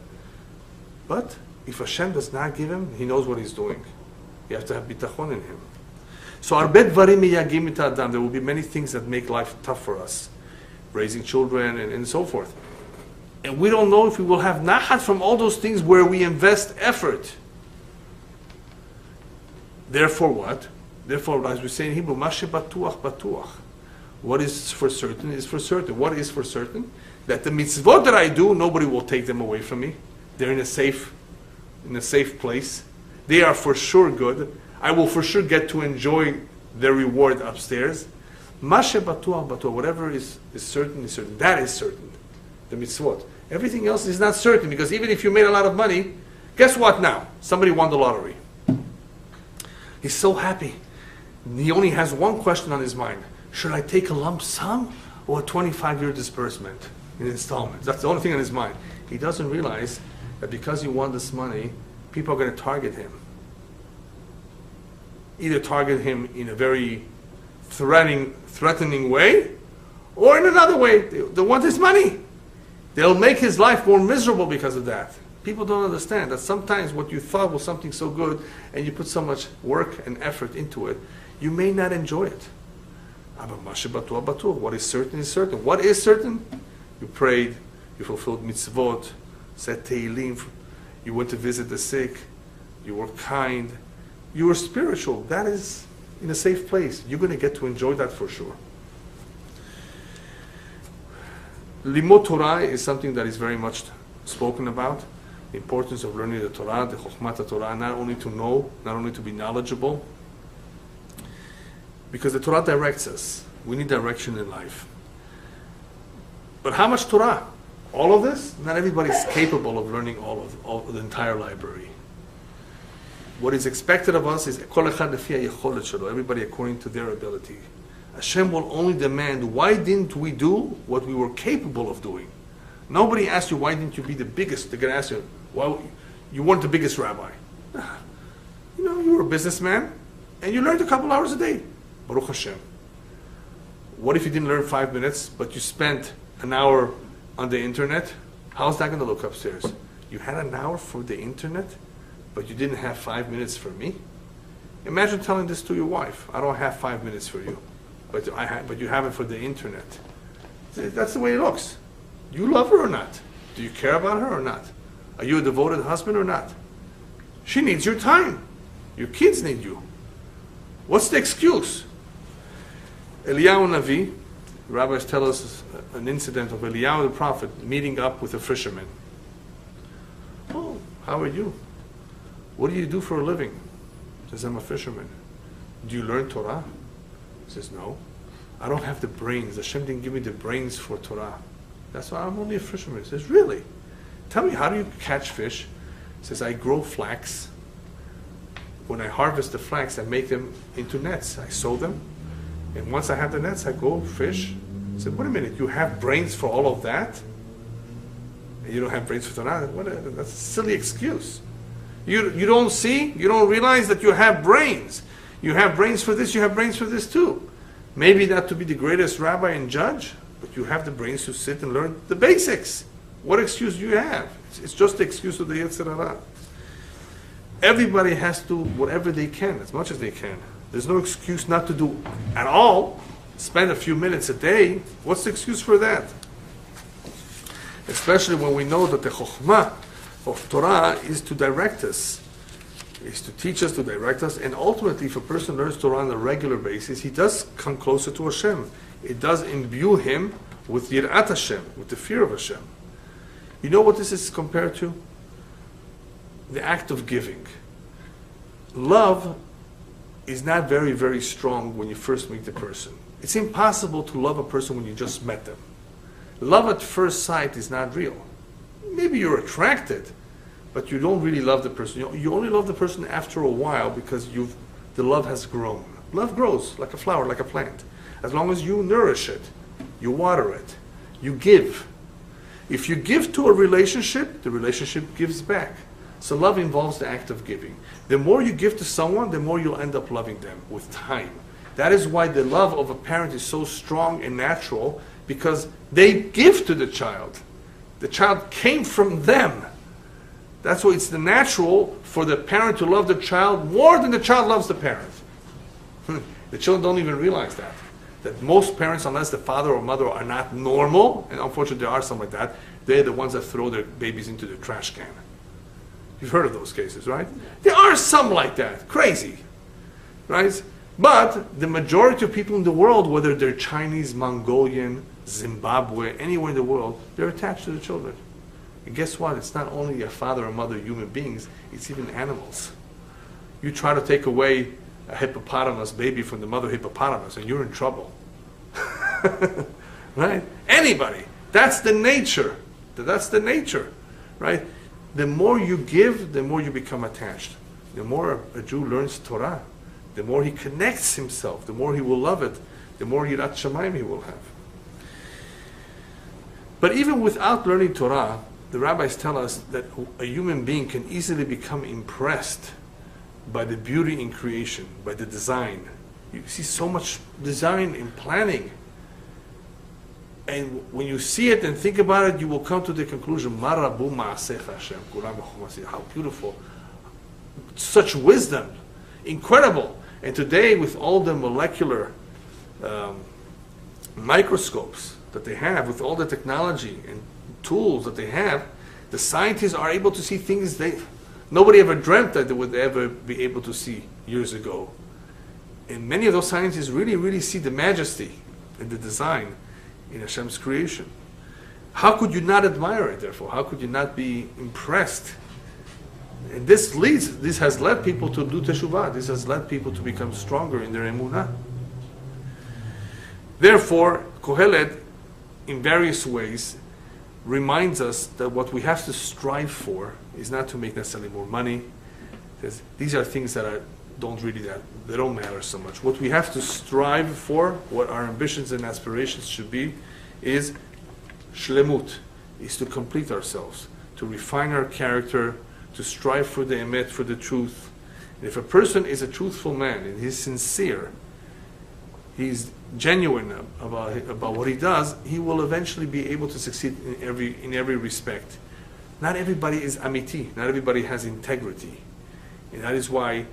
But if Hashem does not give him, he knows what he's doing. You have to have bitachon in him. So, there will be many things that make life tough for us. Raising children and so forth. And we don't know if we will have nachat from all those things where we invest effort. Therefore what? Therefore, as we say in Hebrew, mashe batuach batuach. What is for certain is for certain. What is for certain? That the mitzvot that I do, nobody will take them away from me. They're in a safe place. They are for sure good. I will for sure get to enjoy their reward upstairs. Mashe batuach batuach. Whatever is certain is certain. That is certain. The mitzvot. Everything else is not certain, because even if you made a lot of money, guess what now? Somebody won the lottery. He's so happy. He only has one question on his mind. Should I take a lump sum or a 25-year disbursement in installments? That's the only thing on his mind. He doesn't realize that because he won this money, people are going to target him. Either target him in a very threatening way, or in another way. They want his money. They'll make his life more miserable because of that. People don't understand that sometimes what you thought was something so good and you put so much work and effort into it, you may not enjoy it. What is certain is certain. What is certain? You prayed, you fulfilled mitzvot, said Tehillim, you went to visit the sick, you were kind, you were spiritual. That is in a safe place. You're going to get to enjoy that for sure. Limud Torah is something that is very much spoken about. The importance of learning the Torah, the Chokhmat Torah, not only to know, not only to be knowledgeable, because the Torah directs us. We need direction in life. But how much Torah? All of this? Not everybody is capable of learning all of the entire library. What is expected of us is everybody according to their ability. Hashem will only demand, why didn't we do what we were capable of doing? Nobody asked you, why didn't you be the biggest? They're going to ask you, why you weren't the biggest rabbi. You were a businessman, and you learned a couple hours a day. Baruch Hashem. What if you didn't learn 5 minutes, but you spent an hour on the internet? How's that going to look upstairs? You had an hour for the internet, but you didn't have 5 minutes for me? Imagine telling this to your wife. I don't have 5 minutes for you, but you have it for the internet. That's the way it looks. Do you love her or not? Do you care about her or not? Are you a devoted husband or not? She needs your time. Your kids need you. What's the excuse? Eliyahu Navi, rabbis tell us an incident of Eliyahu the prophet meeting up with a fisherman. Oh, how are you? What do you do for a living? He says, I'm a fisherman. Do you learn Torah? He says, no. I don't have the brains. Hashem didn't give me the brains for Torah. That's why I'm only a fisherman. He says, really? Tell me, how do you catch fish? He says, I grow flax. When I harvest the flax, I make them into nets. I sew them. And once I have the nets, I go fish. I said, wait a minute, you have brains for all of that? And you don't have brains for Torah? That's a silly excuse. You don't see, you don't realize that you have brains. You have brains for this, you have brains for this too. Maybe not to be the greatest rabbi and judge, but you have the brains to sit and learn the basics. What excuse do you have? It's just the excuse of the Yetzer Hara. Everybody has to do whatever they can, as much as they can. There's no excuse not to do at all. Spend a few minutes a day. What's the excuse for that? Especially when we know that the Chokhmah of Torah is to direct us, is to teach us, to direct us, and ultimately if a person learns Torah on a regular basis, he does come closer to Hashem. It does imbue him with Yirat Hashem, with the fear of Hashem. You know what this is compared to? The act of giving. Love is not very, very strong when you first meet the person. It's impossible to love a person when you just met them. Love at first sight is not real. Maybe you're attracted, but you don't really love the person. You only love the person after a while because the love has grown. Love grows like a flower, like a plant. As long as you nourish it, you water it, you give. If you give to a relationship, the relationship gives back. So love involves the act of giving. The more you give to someone, the more you'll end up loving them with time. That is why the love of a parent is so strong and natural, because they give to the child. The child came from them. That's why it's the natural for the parent to love the child more than the child loves the parent. The children don't even realize that. That most parents, unless the father or mother are not normal, and unfortunately there are some like that, they're the ones that throw their babies into the trash can. You've heard of those cases, right? There are some like that, crazy, right? But the majority of people in the world, whether they're Chinese, Mongolian, Zimbabwe, anywhere in the world, they're attached to the children. And guess what? It's not only a father or mother, human beings, it's even animals. You try to take away a hippopotamus baby from the mother hippopotamus, and you're in trouble. Right? Anybody. That's the nature. That's the nature, right? The more you give, the more you become attached. The more a Jew learns Torah, the more he connects himself, the more he will love it, the more Yirat Shamayim he will have. But even without learning Torah, the rabbis tell us that a human being can easily become impressed by the beauty in creation, by the design. You see so much design in planning. And when you see it and think about it, you will come to the conclusion, how beautiful. Such wisdom. Incredible. And today, with all the molecular microscopes that they have, with all the technology and tools that they have, the scientists are able to see things nobody ever dreamt that they would ever be able to see years ago. And many of those scientists really, really see the majesty and the design in Hashem's creation. How could you not admire it, therefore? How could you not be impressed? And this has led people to do teshuvah. This has led people to become stronger in their emunah. Therefore, Kohelet, in various ways, reminds us that what we have to strive for is not to make necessarily more money. These are things that they don't matter so much. What we have to strive for, what our ambitions and aspirations should be, is shlemut, is to complete ourselves, to refine our character, to strive for the emet, for the truth. And if a person is a truthful man and he's sincere, he's genuine about what he does, he will eventually be able to succeed in every respect. Not everybody is amiti. Not everybody has integrity. And that is why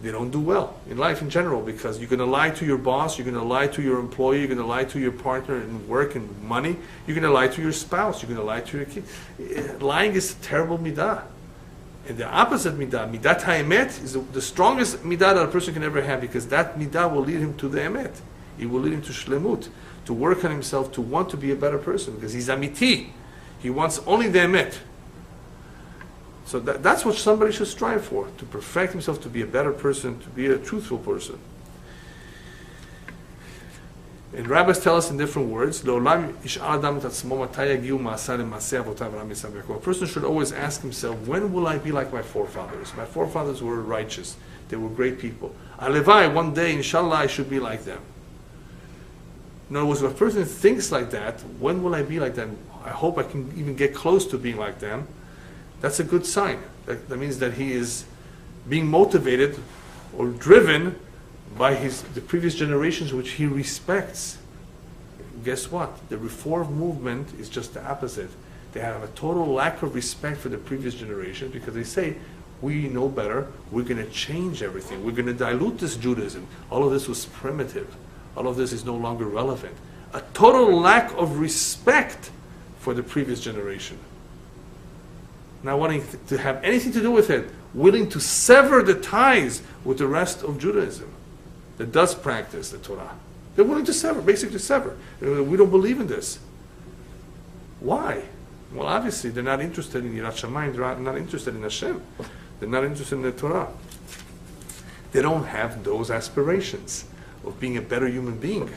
they don't do well in life in general, because you're going to lie to your boss, you're going to lie to your employee, you're going to lie to your partner in work and money, you're going to lie to your spouse, you're going to lie to your kid. Lying is a terrible midah. And the opposite midah, midat ha'emet, is the strongest midah that a person can ever have, because that midah will lead him to the emet. It will lead him to shlemut, to work on himself, to want to be a better person, because he's amiti. He wants only the emet. So that's what somebody should strive for, to perfect himself, to be a better person, to be a truthful person. And rabbis tell us in different words, a person should always ask himself, when will I be like my forefathers? My forefathers were righteous. They were great people. Alevai, one day, inshallah, I should be like them. In other words, if a person thinks like that, when will I be like them? I hope I can even get close to being like them. That's a good sign. That means that he is being motivated or driven by the previous generations, which he respects. Guess what? The Reform movement is just the opposite. They have a total lack of respect for the previous generation, because they say, we know better, we're going to change everything, we're going to dilute this Judaism. All of this was primitive. All of this is no longer relevant. A total lack of respect for the previous generation. Not wanting to have anything to do with it, willing to sever the ties with the rest of Judaism that does practice the Torah. They're willing to sever, basically sever. We don't believe in this. Why? Well, obviously, they're not interested in Yirat Shamayim, they're not interested in Hashem. They're not interested in the Torah. They don't have those aspirations of being a better human being.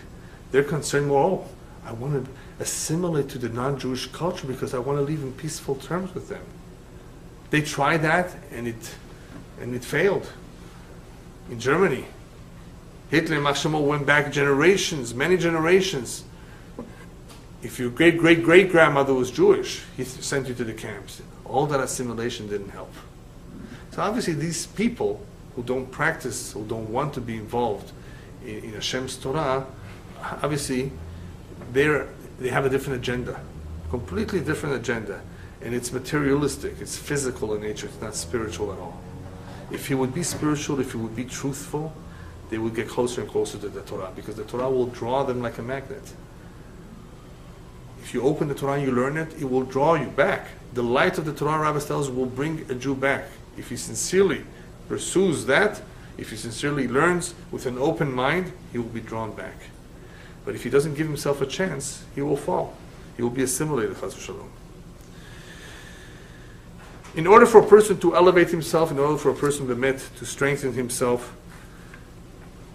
They're concerned more, I want to assimilate to the non-Jewish culture because I want to live in peaceful terms with them. They tried that, and it failed. In Germany, Hitler and Machshamo went back generations, many generations. If your great-great-great-grandmother was Jewish, he sent you to the camps. All that assimilation didn't help. So obviously these people who don't practice, who don't want to be involved in Hashem's Torah, obviously they have a different agenda, completely different agenda. And it's materialistic, it's physical in nature, it's not spiritual at all. If he would be spiritual, if he would be truthful, they would get closer and closer to the Torah, because the Torah will draw them like a magnet. If you open the Torah and you learn it, it will draw you back. The light of the Torah, Rabbi tells, will bring a Jew back. If he sincerely pursues that, if he sincerely learns with an open mind, he will be drawn back. But if he doesn't give himself a chance, he will fall. He will be assimilated, Chas v'Shalom. In order for a person to elevate himself, in order for a person to strengthen himself,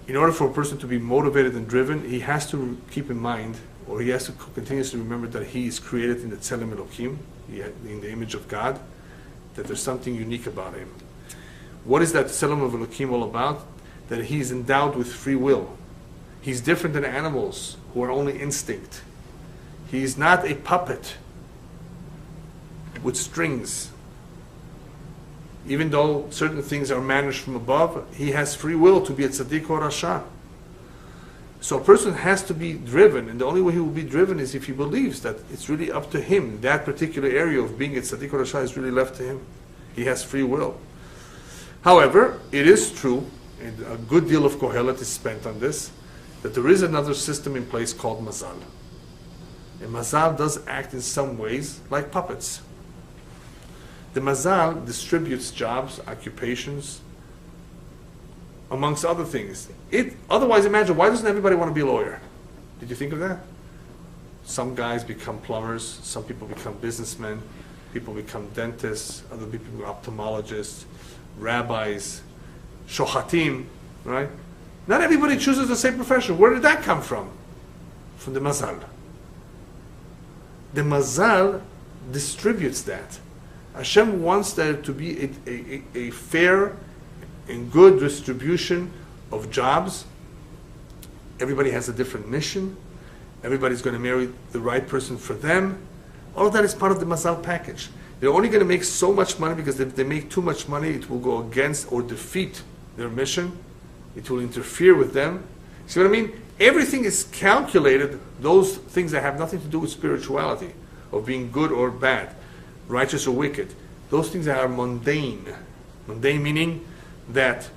in order for a person to be motivated and driven, he has to keep in mind, or he has to continuously remember that he is created in the Tzelem Elokim, in the image of God, that there's something unique about him. What is that Tzelem of Elokim all about? That he is endowed with free will. He's different than animals who are only instinct. He is not a puppet with strings. Even though certain things are managed from above, he has free will to be a tzaddik or rasha. So a person has to be driven, and the only way he will be driven is if he believes that it's really up to him. That particular area of being a tzaddik or rasha is really left to him. He has free will. However, it is true, and a good deal of Kohelet is spent on this, that there is another system in place called mazal. And mazal does act in some ways like puppets. The mazal distributes jobs, occupations, amongst other things. Otherwise, imagine, why doesn't everybody want to be a lawyer? Did you think of that? Some guys become plumbers, some people become businessmen, people become dentists, other people become ophthalmologists, rabbis, shochatim, right? Not everybody chooses the same profession. Where did that come from? From the mazal. The mazal distributes that. Hashem wants there to be a fair and good distribution of jobs. Everybody has a different mission. Everybody's going to marry the right person for them. All of that is part of the mazal package. They're only going to make so much money because if they make too much money, it will go against or defeat their mission. It will interfere with them. See what I mean? Everything is calculated, those things that have nothing to do with spirituality, of being good or bad, righteous or wicked. Those things that are mundane. Mundane meaning that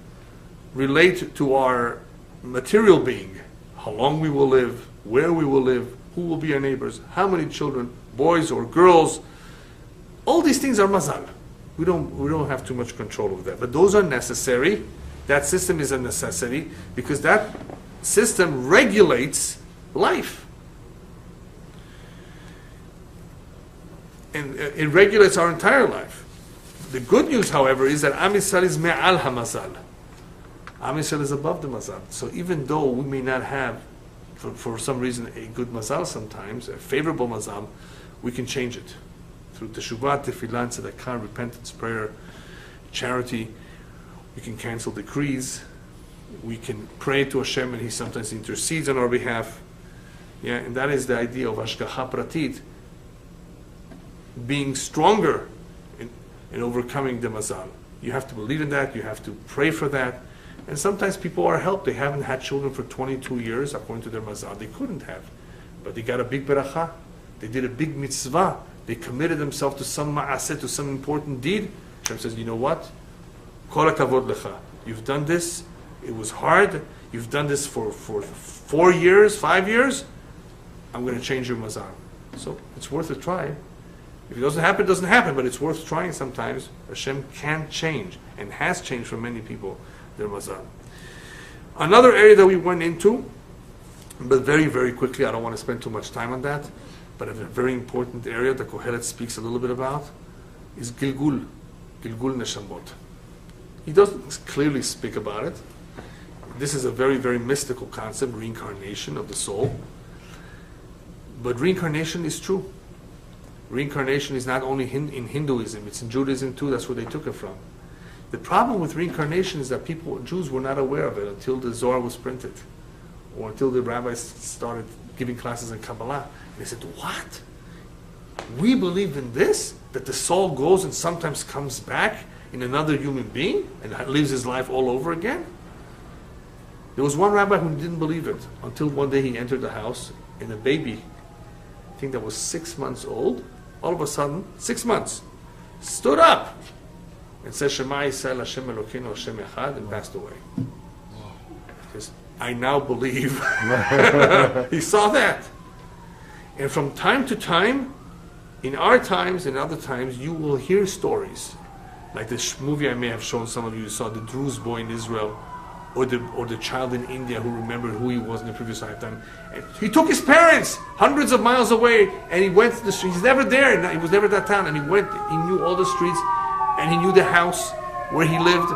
relate to our material being. How long we will live, where we will live, who will be our neighbors, how many children, boys or girls. All these things are mazal. We don't have too much control over that. But those are necessary. That system is a necessity because that system regulates life. And it regulates our entire life. The good news, however, is that Am Yisrael is me'al hamazal. Am Yisrael is above the mazal. So even though we may not have, for some reason, a good mazal sometimes, a favorable mazal, we can change it. Through teshuvah, tefillah, tzedakah, repentance, prayer, charity. We can cancel decrees. We can pray to Hashem, and He sometimes intercedes on our behalf. Yeah, and that is the idea of hashgacha pratit, being stronger in overcoming the mazal. You have to believe in that. You have to pray for that. And sometimes people are helped. They haven't had children for 22 years, according to their mazal. They couldn't have, but they got a big beracha. They did a big mitzvah. They committed themselves to some ma'aseh, to some important deed. Hashem says, you know what? Kol hakavod lecha. You've done this. It was hard. You've done this for 4 years, 5 years. I'm going to change your mazal. So it's worth a try. If it doesn't happen, it doesn't happen. But it's worth trying sometimes. Hashem can change and has changed for many people their mazal. Another area that we went into, but very, very quickly, I don't want to spend too much time on that, but a very important area that Kohelet speaks a little bit about is Gilgul Neshamot. He doesn't clearly speak about it. This is a very, very mystical concept, reincarnation of the soul. But reincarnation is true. Reincarnation is not only in Hinduism, it's in Judaism too, that's where they took it from. The problem with reincarnation is that Jews were not aware of it until the Zohar was printed, or until the rabbis started giving classes in Kabbalah. And they said, what? We believe in this? That the soul goes and sometimes comes back in another human being and lives his life all over again? There was one rabbi who didn't believe it until one day he entered the house and a baby, I think that was 6 months old, all of a sudden, 6 months, stood up and said, Shema Yisrael Hashem Elokeinu Hashem Echad, and passed away. He says, I now believe. He saw that. And from time to time, in our times and other times, you will hear stories. Like this movie I may have shown some of you saw, the Druze boy in Israel, or the child in India who remembered who he was in the previous lifetime. And he took his parents hundreds of miles away, and he went to the streets. He's never there. He was never in that town. And he went. He knew all the streets, and he knew the house where he lived,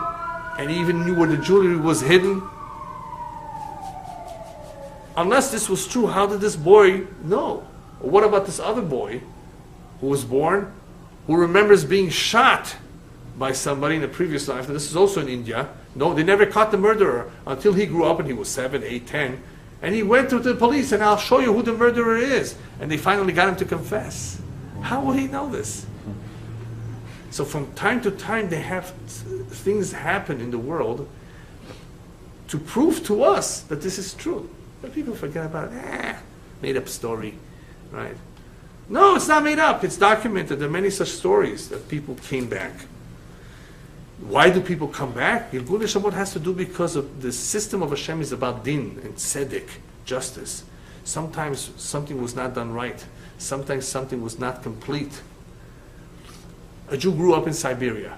and he even knew where the jewelry was hidden. Unless this was true, how did this boy know? Or what about this other boy who was born, who remembers being shot by somebody in a previous life? And this is also in India. No, they never caught the murderer until he grew up and he was 7, 8, 10. And he went to the police and I'll show you who the murderer is. And they finally got him to confess. How would he know this? So from time to time they have things happen in the world to prove to us that this is true. But people forget about it. Made up story, right? No, it's not made up. It's documented. There are many such stories that people came back. Why do people come back? Gilgul Neshamot has to do because of the system of Hashem is about din and tzedek, justice. Sometimes something was not done right. Sometimes something was not complete. A Jew grew up in Siberia.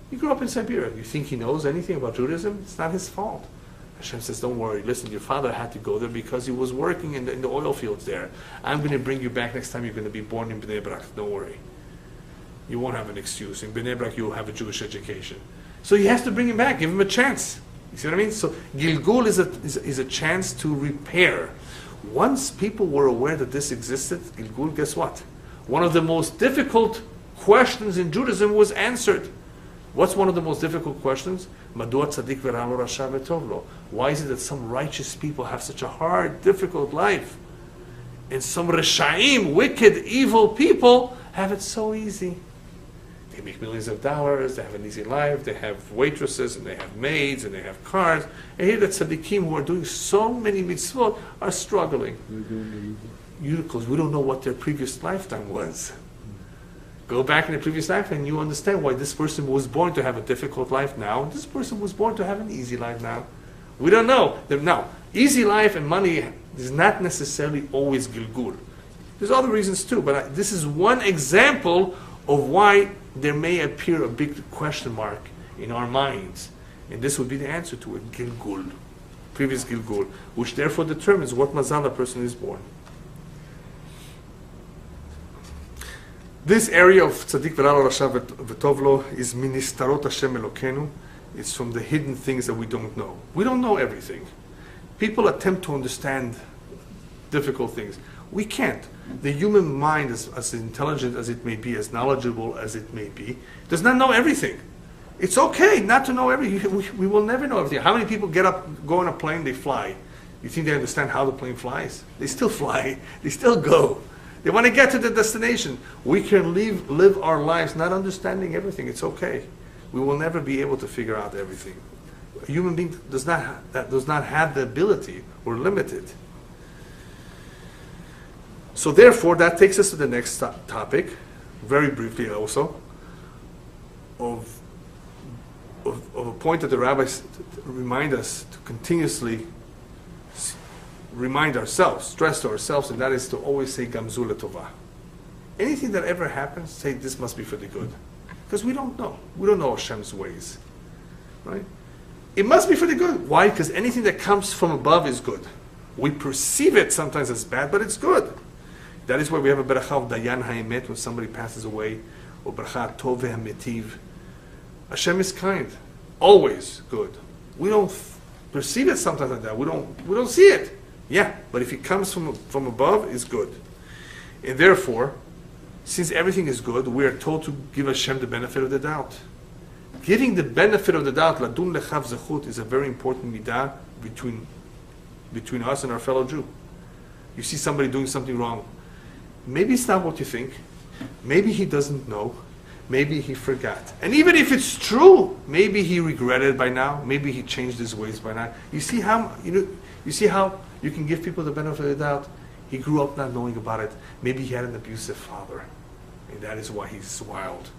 He grew up in Siberia. You think he knows anything about Judaism? It's not his fault. Hashem says, don't worry, listen, your father had to go there because he was working in the oil fields there. I'm going to bring you back next time you're going to be born in Bnei Brak, don't worry. You won't have an excuse. In Bnei Brak, you'll have a Jewish education. So he has to bring him back, give him a chance. You see what I mean? So Gilgul is a chance to repair. Once people were aware that this existed, Gilgul, guess what? One of the most difficult questions in Judaism was answered. What's one of the most difficult questions? Madua tzaddik v'ra'lo rasha v'tov lo. Why is it that some righteous people have such a hard, difficult life, and some reshaim, wicked, evil people have it so easy? They make millions of dollars, they have an easy life, they have waitresses, and they have maids, and they have cars. And here the tzaddikim who are doing so many mitzvot are struggling. Because we don't know what their previous lifetime was. Go back in the previous life and you understand why this person was born to have a difficult life now, and this person was born to have an easy life now. We don't know. Now, easy life and money is not necessarily always Gilgul. There's other reasons too, but this is one example of why there may appear a big question mark in our minds. And this would be the answer to it, Gilgul, previous Gilgul, which therefore determines what mazal a person is born. This area of Tzaddik V'Ra'lo Rasha V'Tov Lo is Ministarot Hashem Elokenu. It's from the hidden things that we don't know. We don't know everything. People attempt to understand difficult things. We can't. The human mind, as intelligent as it may be, as knowledgeable as it may be, does not know everything. It's okay not to know everything. We will never know everything. How many people get up, go on a plane, they fly? You think they understand how the plane flies? They still fly. They still go. They want to get to the destination. We can live our lives not understanding everything. It's okay. We will never be able to figure out everything. A human being does not have the ability. We're limited. So therefore, that takes us to the next topic, very briefly also, of a point that the rabbis remind us to continuously remind ourselves, stress to ourselves, and that is to always say Gamzu L'Tovah. Anything that ever happens, say this must be for the good. Because we don't know. We don't know Hashem's ways. Right? It must be for the good. Why? Because anything that comes from above is good. We perceive it sometimes as bad, but it's good. That is why we have a beracha of Dayan Ha'emet when somebody passes away, or beracha Tov Ha'metiv. Hashem is kind. Always good. We don't perceive it sometimes like that. We don't see it. Yeah, but if it comes from above, it's good. And therefore, since everything is good, we are told to give Hashem the benefit of the doubt. Giving the benefit of the doubt, ladun lechav zechut, is a very important midah between us and our fellow Jew. You see somebody doing something wrong. Maybe it's not what you think. Maybe he doesn't know. Maybe he forgot. And even if it's true, maybe he regretted by now. Maybe he changed his ways by now. You see how you can give people the benefit of the doubt? He grew up not knowing about it. Maybe he had an abusive father, and that is why he's wild.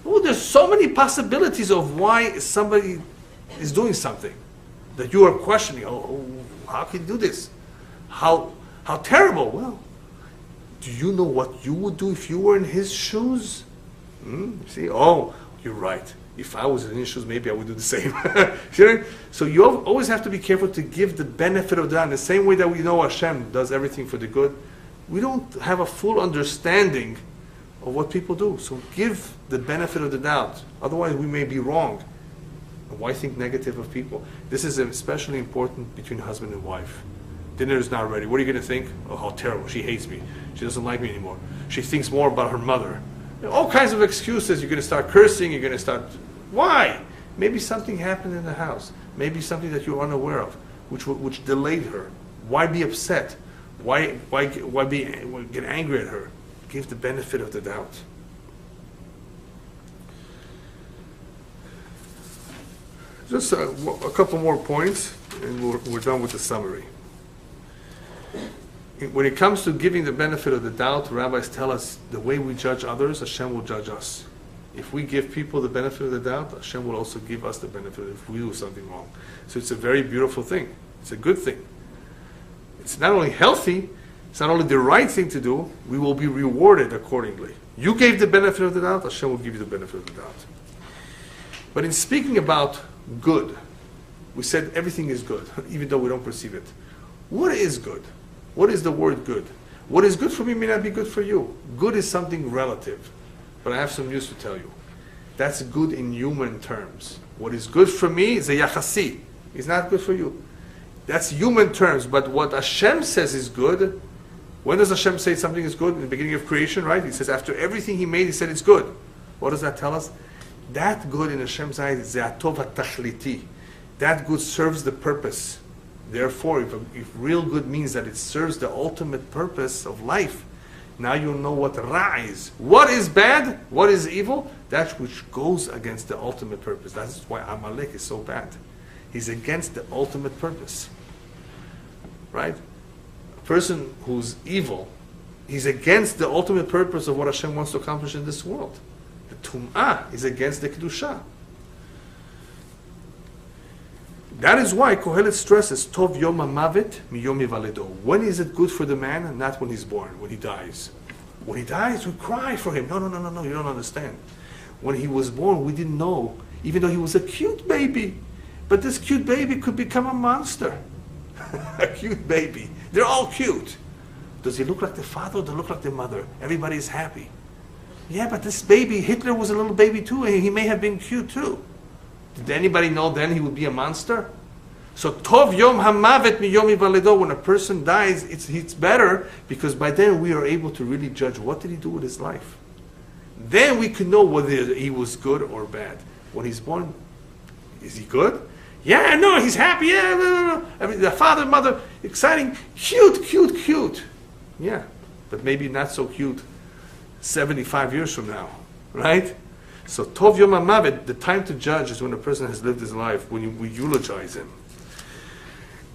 Oh, there's so many possibilities of why somebody is doing something that you are questioning. Oh, how can you do this? How terrible. Well, do you know what you would do if you were in his shoes? See, oh, you're right. If I was in his shoes, maybe I would do the same. So you always have to be careful to give the benefit of the doubt. In the same way that we know Hashem does everything for the good, we don't have a full understanding of what people do. So give the benefit of the doubt. Otherwise, we may be wrong. And why think negative of people? This is especially important between husband and wife. Dinner is not ready. What are you going to think? Oh, how terrible. She hates me. She doesn't like me anymore. She thinks more about her mother. All kinds of excuses. You're going to start cursing. You're going to start... Why? Maybe something happened in the house. Maybe something that you're unaware of, which delayed her. Why be upset? Why get angry at her? Give the benefit of the doubt. Just a couple more points, and we're done with the summary. When it comes to giving the benefit of the doubt, rabbis tell us the way we judge others, Hashem will judge us. If we give people the benefit of the doubt, Hashem will also give us the benefit if we do something wrong. So it's a very beautiful thing. It's a good thing. It's not only healthy, it's not only the right thing to do, we will be rewarded accordingly. You gave the benefit of the doubt, Hashem will give you the benefit of the doubt. But in speaking about good, We said everything is good, even though we don't perceive it. What is good? What is the word good? What is good for me may not be good for you. Good is something relative. But I have some news to tell you. That's good in human terms. What is good for me is a yachasi. It's not good for you. That's human terms. But what Hashem says is good, when does Hashem say something is good? In the beginning of creation, right? He says after everything He made, He said it's good. What does that tell us? That good in Hashem's eyes is atov hatachliti. That good serves the purpose. Therefore, if real good means that it serves the ultimate purpose of life, now you'll know what ra is. What is bad? What is evil? That which goes against the ultimate purpose. That's why Amalek is so bad. He's against the ultimate purpose. Right? A person who's evil, he's against the ultimate purpose of what Hashem wants to accomplish in this world. The Tum'ah is against the Kedusha. That is why Kohelet stresses Tov Yom HaMavet Miyom Yivaledo. When is it good for the man? And not when he's born, when he dies. When he dies, we cry for him. No, you don't understand. When he was born, we didn't know, even though he was a cute baby. But this cute baby could become a monster. A cute baby. They're all cute. Does he look like the father or does he look like the mother? Everybody's happy. Yeah, but this baby, Hitler was a little baby too, and he may have been cute too. Did anybody know then he would be a monster? So Tov Yom HaMavet Miyom Yivaledo, when a person dies, it's better because by then we are able to really judge what did he do with his life. Then we can know whether he was good or bad. When he's born, is he good? Yeah, no, he's happy. Yeah, no. I mean, the father, mother, exciting, cute. Yeah, but maybe not so cute 75 years from now, right? So Tov Yom HaMavet, the time to judge is when a person has lived his life, when we eulogize him.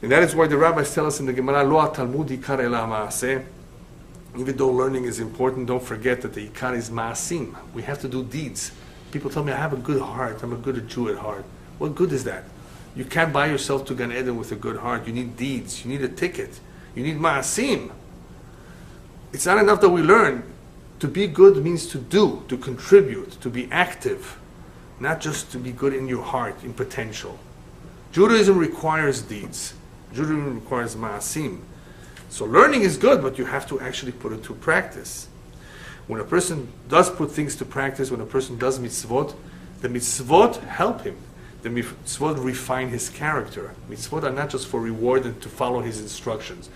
And that is why the rabbis tell us in the Gemara, Lo Talmud Ikar Ela Ma'aseh. Even though learning is important, don't forget that the Ikar is Ma'asim. We have to do deeds. People tell me, I have a good heart, I'm a good Jew at heart. What good is that? You can't buy yourself to Gan Eden with a good heart. You need deeds, you need a ticket, you need Ma'asim. It's not enough that we learn. To be good means to do, to contribute, to be active, not just to be good in your heart, in potential. Judaism requires deeds. Judaism requires ma'asim. So learning is good, but you have to actually put it to practice. When a person does put things to practice, when a person does mitzvot, the mitzvot help him. The mitzvot refine his character. Mitzvot are not just for reward and to follow his instructions.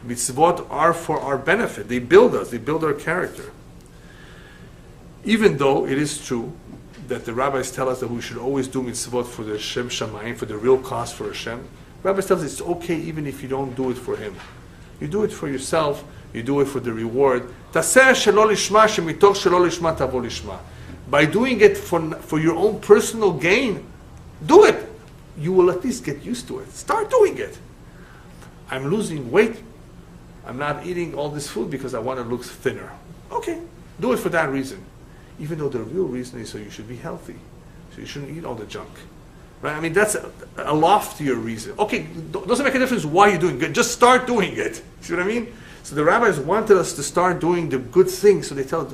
Mitzvot are for our benefit. They build us, they build our character. Even though it is true that the rabbis tell us that we should always do mitzvot for the Shem Shamayim, for the real cost for Hashem, rabbis tell us it's okay even if you don't do it for Him. You do it for yourself, you do it for the reward. By doing it for your own personal gain, do it. You will at least get used to it. Start doing it. I'm losing weight. I'm not eating all this food because I want to look thinner. Okay, do it for that reason. Even though the real reason is so you should be healthy. So you shouldn't eat all the junk. Right? I mean, that's a loftier reason. Okay, doesn't make a difference why you're doing it. Just start doing it. See what I mean? So the rabbis wanted us to start doing the good things. So they tell us,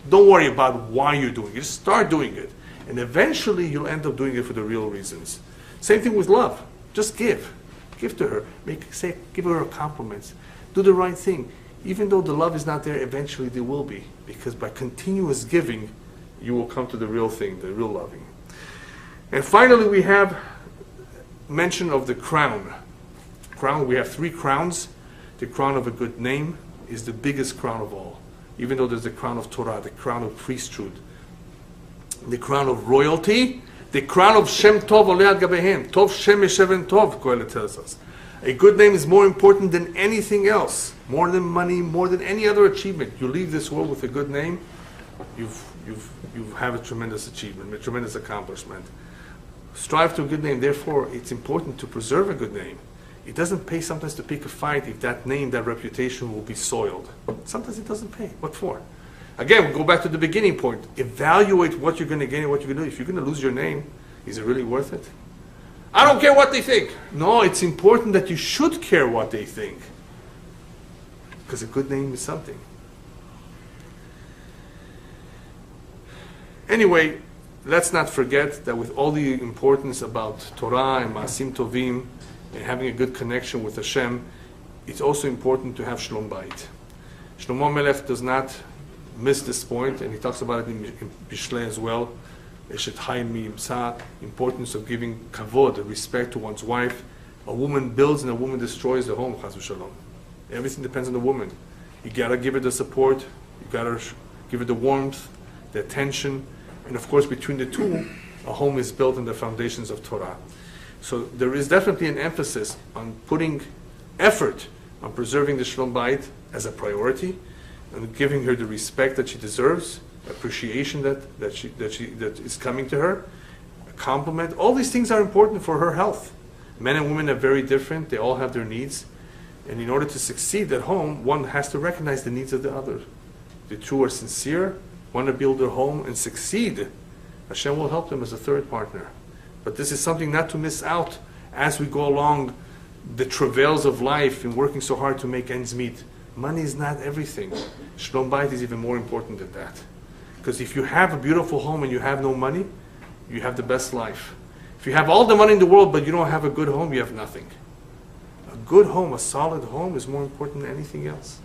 don't worry about why you're doing it. Just start doing it. And eventually you'll end up doing it for the real reasons. Same thing with love. Just give. Give to her. Give her compliments. Do the right thing. Even though the love is not there, eventually there will be. Because by continuous giving, you will come to the real thing, the real loving. And finally, we have mention of the crown. We have 3 crowns. The crown of a good name is the biggest crown of all. Even though there's the crown of Torah, the crown of priesthood, the crown of royalty, the crown of Shem Tov Oleh Ad Gabehem. Tov Shem Yesheven Tov, Kohelet tells us. A good name is more important than anything else, more than money, more than any other achievement. You leave this world with a good name, you have a tremendous achievement, a tremendous accomplishment. Strive to a good name. Therefore, it's important to preserve a good name. It doesn't pay sometimes to pick a fight if that name, that reputation will be soiled. Sometimes it doesn't pay. What for? Again, we go back to the beginning point. Evaluate what you're going to gain and what you're going to do. If you're going to lose your name, is it really worth it? I don't care what they think. No, it's important that you should care what they think. Because a good name is something. Anyway, let's not forget that with all the importance about Torah and Maasim Tovim and having a good connection with Hashem, it's also important to have Shalom Bayit. Shlomo Melech does not miss this point, and he talks about it in Bishlei as well. Eshet Hayim Miyimsa, importance of giving kavod, respect to one's wife. A woman builds and a woman destroys the home, Chas v'Shalom. Everything depends on the woman. You gotta give her the support, you gotta give her the warmth, the attention, and of course between the two, a home is built on the foundations of Torah. So there is definitely an emphasis on putting effort on preserving the Shalom Bayit as a priority, and giving her the respect that she deserves, appreciation that is coming to her, a compliment. All these things are important for her health. Men and women are very different. They all have their needs. And in order to succeed at home, one has to recognize the needs of the other. The two are sincere, want to build their home and succeed. Hashem will help them as a third partner. But this is something not to miss out as we go along the travails of life and working so hard to make ends meet. Money is not everything. Shalom Bayit is even more important than that. Because if you have a beautiful home and you have no money, you have the best life. If you have all the money in the world but you don't have a good home, you have nothing. A good home, a solid home, is more important than anything else.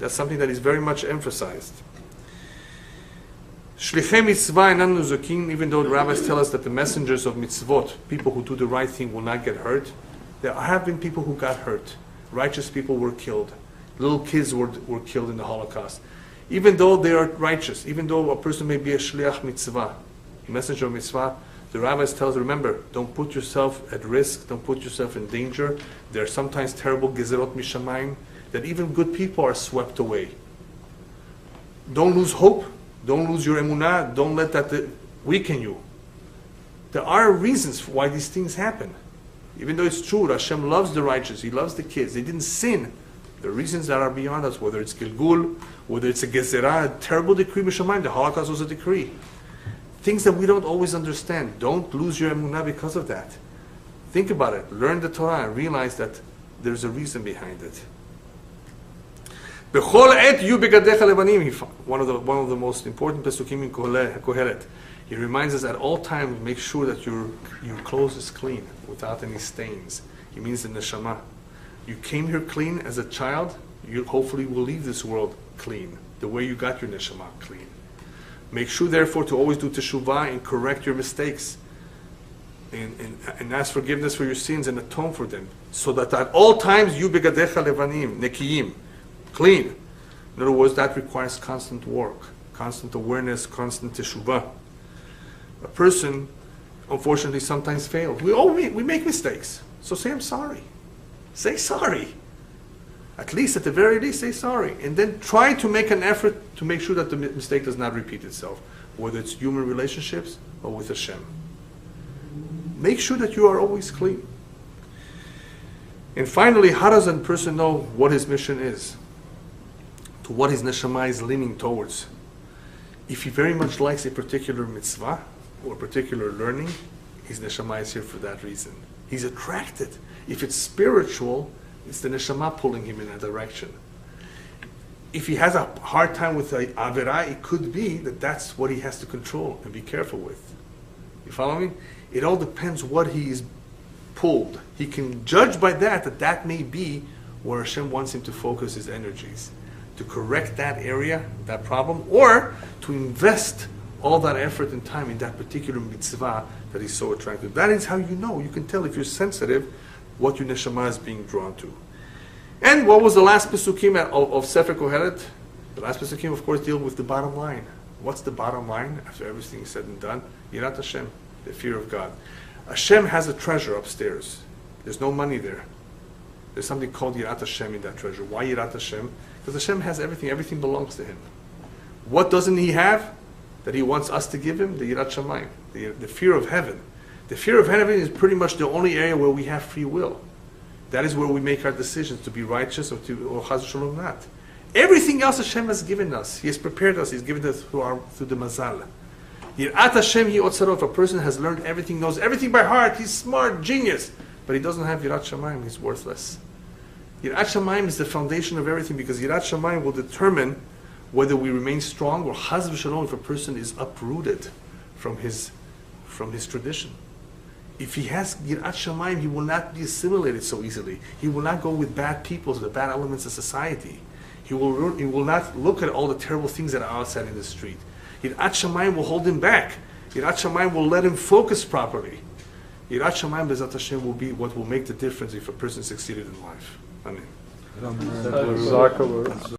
That's something that is very much emphasized. Shlichei mitzvah enan nuzukin, even though the rabbis tell us that the messengers of mitzvot, people who do the right thing, will not get hurt, there have been people who got hurt. Righteous people were killed. Little kids were killed in the Holocaust. Even though they are righteous, even though a person may be a shliach mitzvah, a messenger of mitzvah, the rabbis tell us, remember, don't put yourself at risk, don't put yourself in danger. There are sometimes terrible gezerot mishamayim, that even good people are swept away. Don't lose hope, don't lose your emunah, don't let that weaken you. There are reasons for why these things happen. Even though it's true, Hashem loves the righteous, He loves the kids, they didn't sin. There are reasons that are beyond us, whether it's Gilgul, whether it's a Gezerah, a terrible decree Mishamayim, the Holocaust was a decree. Things that we don't always understand. Don't lose your emunah because of that. Think about it, learn the Torah, and realize that there's a reason behind it. B'chol et yu begadecha levanim, one of the most important pesukim in Kohelet. He reminds us at all times, make sure that your clothes is clean, without any stains. He means the neshama. You came here clean as a child, you hopefully will leave this world clean, the way you got your neshama clean. Make sure, therefore, to always do teshuvah and correct your mistakes, and ask forgiveness for your sins and atone for them, so that at all times you begadecha levanim, nekiyim, clean. In other words, that requires constant work, constant awareness, constant teshuvah. A person, unfortunately, sometimes fails. We make mistakes, so say I'm sorry. Say sorry. At least, at the very least, say sorry. And then try to make an effort to make sure that the mistake does not repeat itself, whether it's human relationships or with Hashem. Make sure that you are always clean. And finally, how does a person know what his mission is? To what his neshama is leaning towards? If he very much likes a particular mitzvah or a particular learning, his neshama is here for that reason. He's attracted. If it's spiritual, it's the neshama pulling him in that direction. If he has a hard time with the averah, it could be that that's what he has to control and be careful with. You follow me? It all depends what he is pulled. He can judge by that may be where Hashem wants him to focus his energies, to correct that area, that problem, or to invest all that effort and time in that particular mitzvah that he's so attracted. That is how you know. You can tell if you're sensitive what your neshama is being drawn to. And what was the last pesukim of Sefer Kohelet? The last pesukim, of course, deal with the bottom line. What's the bottom line after everything is said and done? Yirat Hashem, the fear of God. Hashem has a treasure upstairs. There's no money there. There's something called Yirat Hashem in that treasure. Why Yirat Hashem? Because Hashem has everything. Everything belongs to Him. What doesn't He have that He wants us to give Him? The Yirat Shamayim, the fear of heaven. The fear of heaven is pretty much the only area where we have free will. That is where we make our decisions to be righteous or Chas Shalom not. Everything else Hashem has given us. He has prepared us. He's given us through the Mazal. Yirat Hashem hi otzaro. If a person has learned everything, knows everything by heart, he's smart, genius, but he doesn't have Yirat Shamayim, he's worthless. Yirat Shamayim is the foundation of everything, because Yirat Shamayim will determine whether we remain strong or Chas v'Shalom if a person is uprooted from his tradition. If he has Yirat Shamayim, he will not be assimilated so easily. He will not go with bad people, the bad elements of society. He will not look at all the terrible things that are outside in the street. Yirat Shamayim will hold him back. Yirat Shamayim will let him focus properly. Yirat Shamayim, B'ezrat Hashem, will be what will make the difference if a person succeeded in life. Amen.